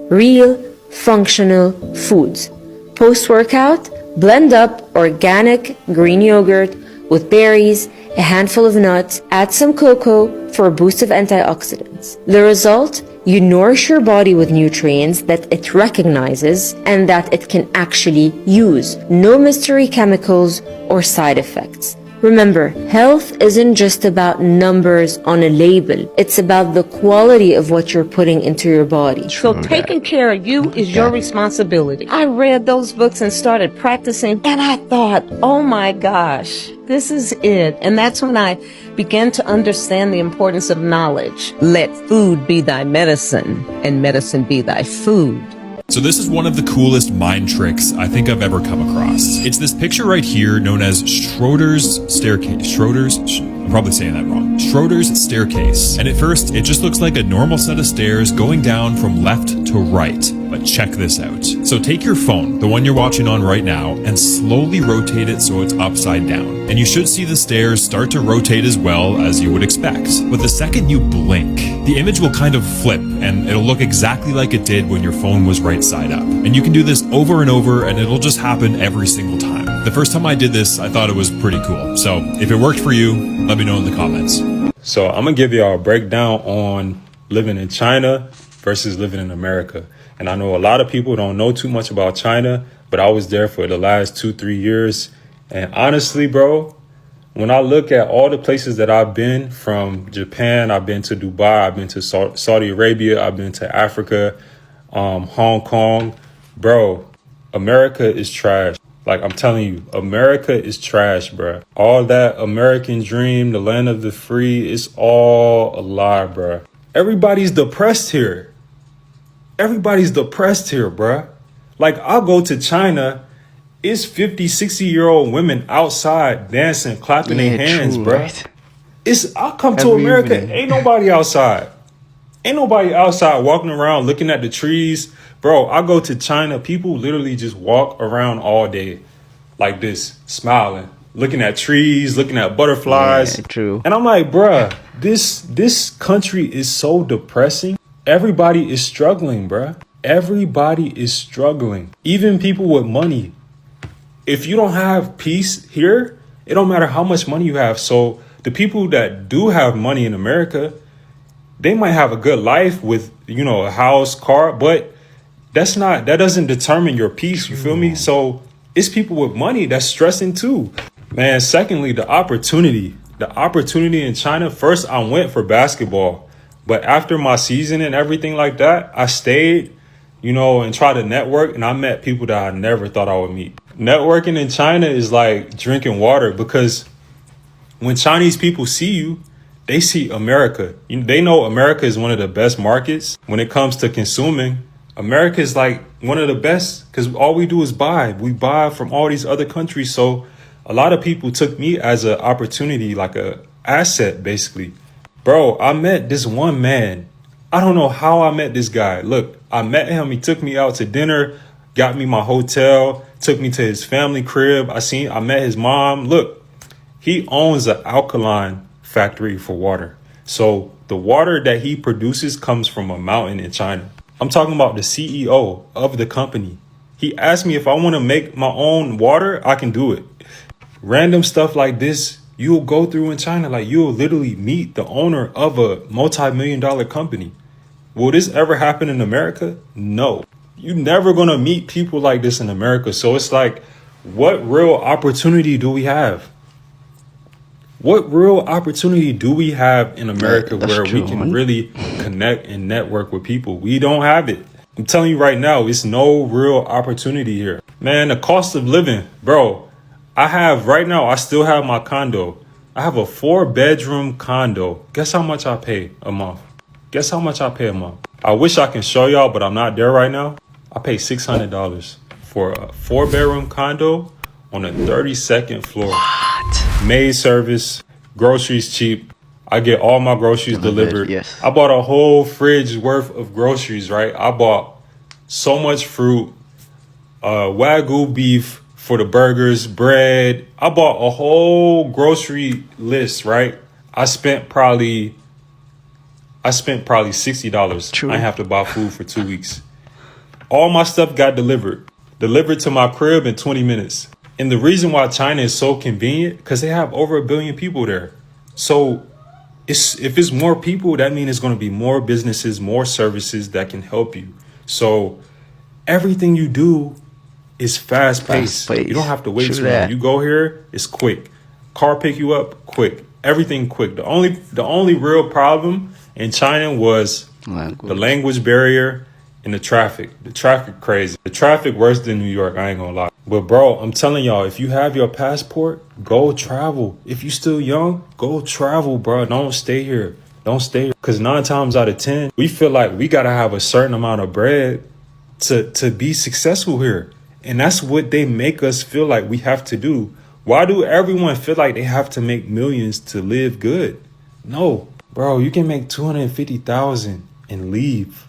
Real, functional foods. Post-workout, blend up organic green yogurt with berries, a handful of nuts, add some cocoa for a boost of antioxidants. The result? You nourish your body with nutrients that it recognizes and that it can actually use. No mystery chemicals or side effects. Remember, health isn't just about numbers on a label. It's about the quality of what you're putting into your body. So taking care of you is your responsibility. I read those books and started practicing, and I thought, oh my gosh, this is it. And that's when I began to understand the importance of knowledge. Let food be thy medicine, and medicine be thy food. So this is one of the coolest mind tricks I think I've ever come across. It's this picture right here known as Schroeder's staircase. I'm probably saying that wrong. Schroeder's staircase. And at first, it just looks like a normal set of stairs going down from left to right. But check this out. So take your phone, the one you're watching on right now, and slowly rotate it so it's upside down. And you should see the stairs start to rotate as well as you would expect. But the second you blink, the image will kind of flip and it'll look exactly like it did when your phone was right side up. And you can do this over and over and it'll just happen every single time. The first time I did this, I thought it was pretty cool. So if it worked for you, let me know in the comments. So I'm gonna give y'all a breakdown on living in China versus living in America. And I know a lot of people don't know too much about China, but I was there for the last 2-3 years. And honestly, bro, when I look at all the places that I've been, from Japan, I've been to Dubai, I've been to Saudi Arabia, I've been to Africa, Hong Kong, bro, America is trash. Like, I'm telling you, America is trash, bro. All that American dream, the land of the free, is all a lie, bro. Everybody's depressed here. Everybody's depressed here, bruh. Like, I'll go to China, it's 50, 60-year-old women outside dancing, clapping their hands, true, bruh. Right? I'll come to America, ain't nobody outside. Ain't nobody outside walking around looking at the trees. Bro, I go to China, people literally just walk around all day like this, smiling, looking at trees, looking at butterflies. Yeah, true. And I'm like, bruh, this country is so depressing. Everybody is struggling, bruh. Everybody is struggling. Even people with money. If you don't have peace here, it don't matter how much money you have. So the people that do have money in America, they might have a good life with, you know, a house, car, but that doesn't determine your peace. You feel me? So it's people with money that's stressing too. Man, secondly, the opportunity in China. First, I went for basketball. But after my season and everything like that, I stayed, you know, and tried to network. And I met people that I never thought I would meet. Networking in China is like drinking water, because when Chinese people see you, they see America. They know America is one of the best markets when it comes to consuming. America is like one of the best because all we do is buy. We buy from all these other countries. So a lot of people took me as an opportunity, like a asset, basically. Bro, I met this one man. I don't know how I met this guy. Look, I met him. He took me out to dinner, got me my hotel, took me to his family crib. I met his mom. Look, he owns an alkaline factory for water. So the water that he produces comes from a mountain in China. I'm talking about the CEO of the company. He asked me if I want to make my own water, I can do it. Random stuff like this, you'll go through in China. Like, you'll literally meet the owner of a multi-million-dollar company. Will this ever happen in America? No. You're never going to meet people like this in America. So it's like, what real opportunity do we have? What real opportunity do we have in America where we can really connect and network with people? We don't have it. I'm telling you right now, it's no real opportunity here. Man, the cost of living, bro. I still have my condo. I have a 4-bedroom condo. Guess how much I pay a month? Guess how much I pay a month? I wish I can show y'all, but I'm not there right now. I pay $600 for a 4-bedroom condo on a 32nd floor. Maid service, groceries cheap. I get all my groceries delivered. Yes. I bought a whole fridge worth of groceries, right? I bought so much fruit, Wagyu beef for the burgers, bread. I bought a whole grocery list, right? I spent probably $60. True. I have to buy food for 2 weeks. All my stuff got delivered to my crib in 20 minutes. And the reason why China is so convenient, because they have over 1 billion people there. So if it's more people, that means it's going to be more businesses, more services that can help you. So everything you do is fast paced. You don't have to wait too long. You go here, it's quick. Car pick you up, quick. Everything quick. The only real problem in China was the language barrier and the traffic. The traffic crazy. The traffic worse than New York, I ain't gonna lie. But bro, I'm telling y'all, if you have your passport, go travel. If you still young, go travel, bro. Don't stay here. Don't stay here. Because 9 times out of 10, we feel like we gotta have a certain amount of bread to be successful here. And that's what they make us feel like we have to do. Why do everyone feel like they have to make millions to live good? No, bro, you can make $250,000 and leave.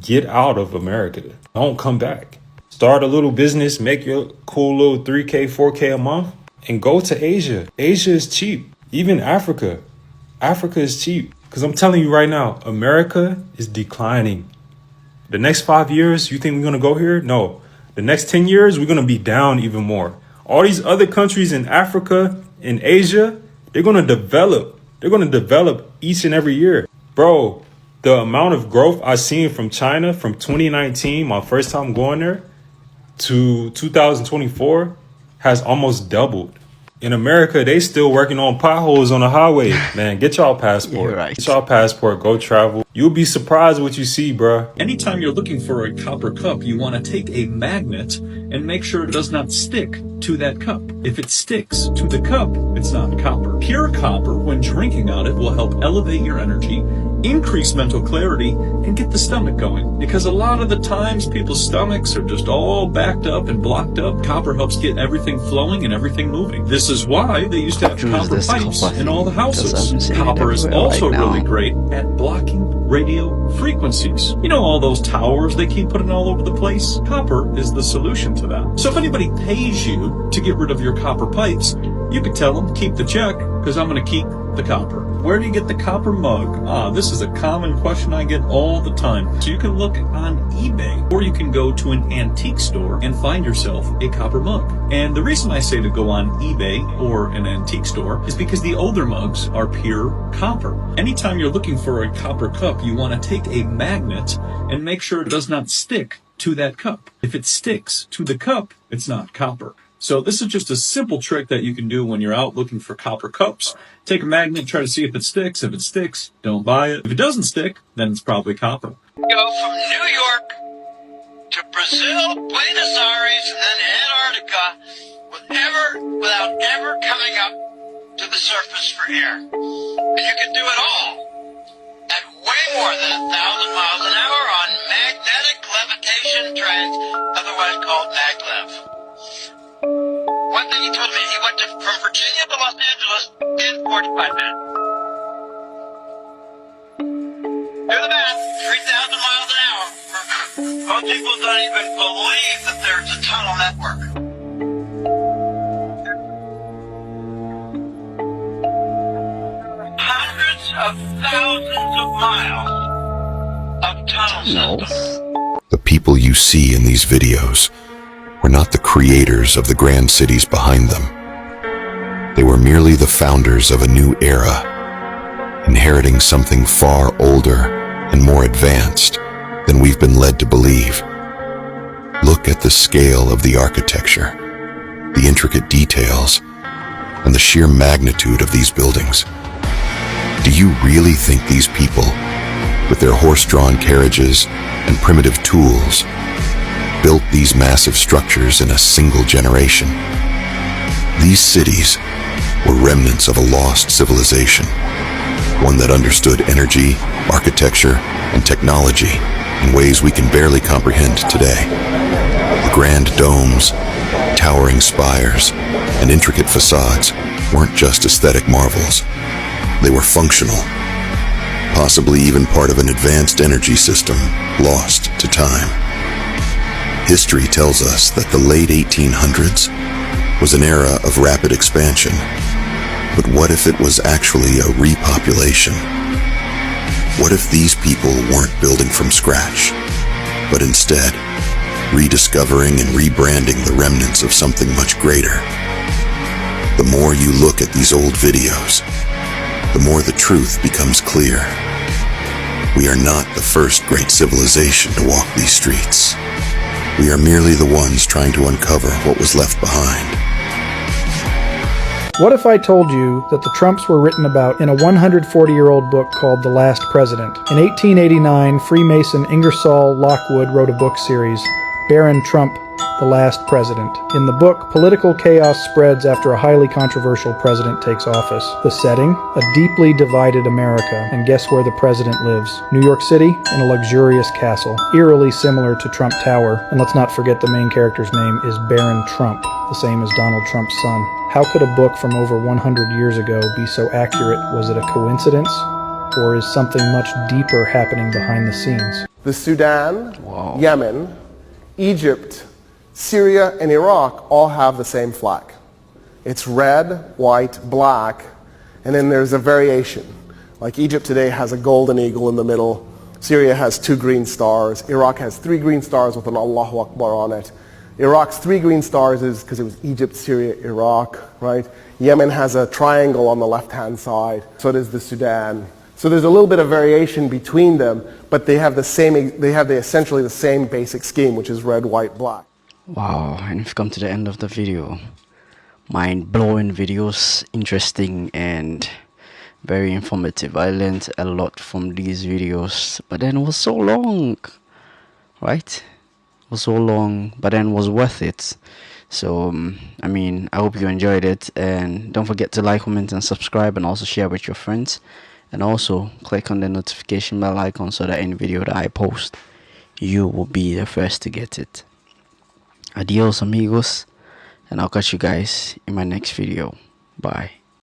Get out of America. Don't come back. Start a little business, make your cool little 3K, 4K a month, and go to Asia. Asia is cheap. Even Africa. Africa is cheap. Because I'm telling you right now, America is declining. The next 5 years, you think we're going to go here? No. The next 10 years, we're going to be down even more. All these other countries in Africa, in Asia, they're going to develop. They're going to develop each and every year. Bro, the amount of growth I've seen from China from 2019, my first time going there, to 2024 has almost doubled. In America, they still working on potholes on the highway. Man, get y'all passport. You're right. Get y'all passport. Go travel. You'll be surprised what you see, bruh. Anytime you're looking for a copper cup, you want to take a magnet and make sure it does not stick to that cup. If it sticks to the cup, it's not copper. Pure copper, when drinking on it, will help elevate your energy, increase mental clarity, and get the stomach going. Because a lot of the times, people's stomachs are just all backed up and blocked up. Copper helps get everything flowing and everything moving. This is why they used to have copper pipes in all the houses. Copper is also really great at blocking radio frequencies. You know all those towers they keep putting all over the place? Copper is the solution to that. So if anybody pays you to get rid of your copper pipes, you could tell them, keep the check, because I'm going to keep the copper. Where do you get the copper mug? This is a common question I get all the time. So you can look on eBay, or you can go to an antique store and find yourself a copper mug. And the reason I say to go on eBay or an antique store is because the older mugs are pure copper. Anytime you're looking for a copper cup, you want to take a magnet and make sure it does not stick to that cup. If it sticks to the cup, it's not copper. So this is just a simple trick that you can do when you're out looking for copper cups. Take a magnet, try to see if it sticks. If it sticks, don't buy it. If it doesn't stick, then it's probably copper. Go from New York to Brazil, Buenos Aires, and then Antarctica without ever coming up to the surface for air. And you can do it all at way more than 1,000 miles an hour on magnetic levitation trains, otherwise called maglev. One thing he told me, he went from Virginia to Los Angeles in 45 minutes. Do the math, 3,000 miles an hour. Most people don't even believe that there's a tunnel network. thousands of miles of tunnel systems. The people you see in these videos were not the creators of the grand cities behind them. They were merely the founders of a new era, inheriting something far older and more advanced than we've been led to believe. Look at the scale of the architecture, the intricate details, and the sheer magnitude of these buildings. Do you really think these people, with their horse-drawn carriages and primitive tools, built these massive structures in a single generation? These cities were remnants of a lost civilization, one that understood energy, architecture, and technology in ways we can barely comprehend today. The grand domes, towering spires, and intricate facades weren't just aesthetic marvels. They were functional, possibly even part of an advanced energy system lost to time. History tells us that the late 1800s was an era of rapid expansion. But what if it was actually a repopulation? What if these people weren't building from scratch, but instead rediscovering and rebranding the remnants of something much greater? The more you look at these old videos, the more the truth becomes clear. We are not the first great civilization to walk these streets. We are merely the ones trying to uncover what was left behind. What if I told you that the Trumps were written about in a 140-year-old book called The Last President? In 1889, Freemason Ingersoll Lockwood wrote a book series, Baron Trump, The Last President. In the book, political chaos spreads after a highly controversial president takes office. The setting? A deeply divided America. And guess where the president lives? New York City, in a luxurious castle, eerily similar to Trump Tower. And let's not forget the main character's name is Baron Trump, the same as Donald Trump's son. How could a book from over 100 years ago be so accurate? Was it a coincidence? Or is something much deeper happening behind the scenes? The Sudan, Yemen, Egypt, Syria, and Iraq all have the same flag. It's red, white, black, and then there's a variation. Like Egypt today has a golden eagle in the middle. Syria has 2 green stars. Iraq has 3 green stars with an Allahu Akbar on it. Iraq's 3 green stars is because it was Egypt, Syria, Iraq, right? Yemen has a triangle on the left-hand side. So does the Sudan. So there's a little bit of variation between them, but they have essentially the same basic scheme, which is red, white, black. Wow, and we've come to the end of the video. Mind-blowing videos, interesting and very informative. I learned a lot from these videos, but then it was so long, right? It was so long, but then it was worth it. So I mean, I hope you enjoyed it, and don't forget to like, comment, and subscribe, and also share with your friends, and also click on the notification bell icon so that any video that I post, you will be the first to get it. Adios amigos, and I'll catch you guys in my next video. Bye.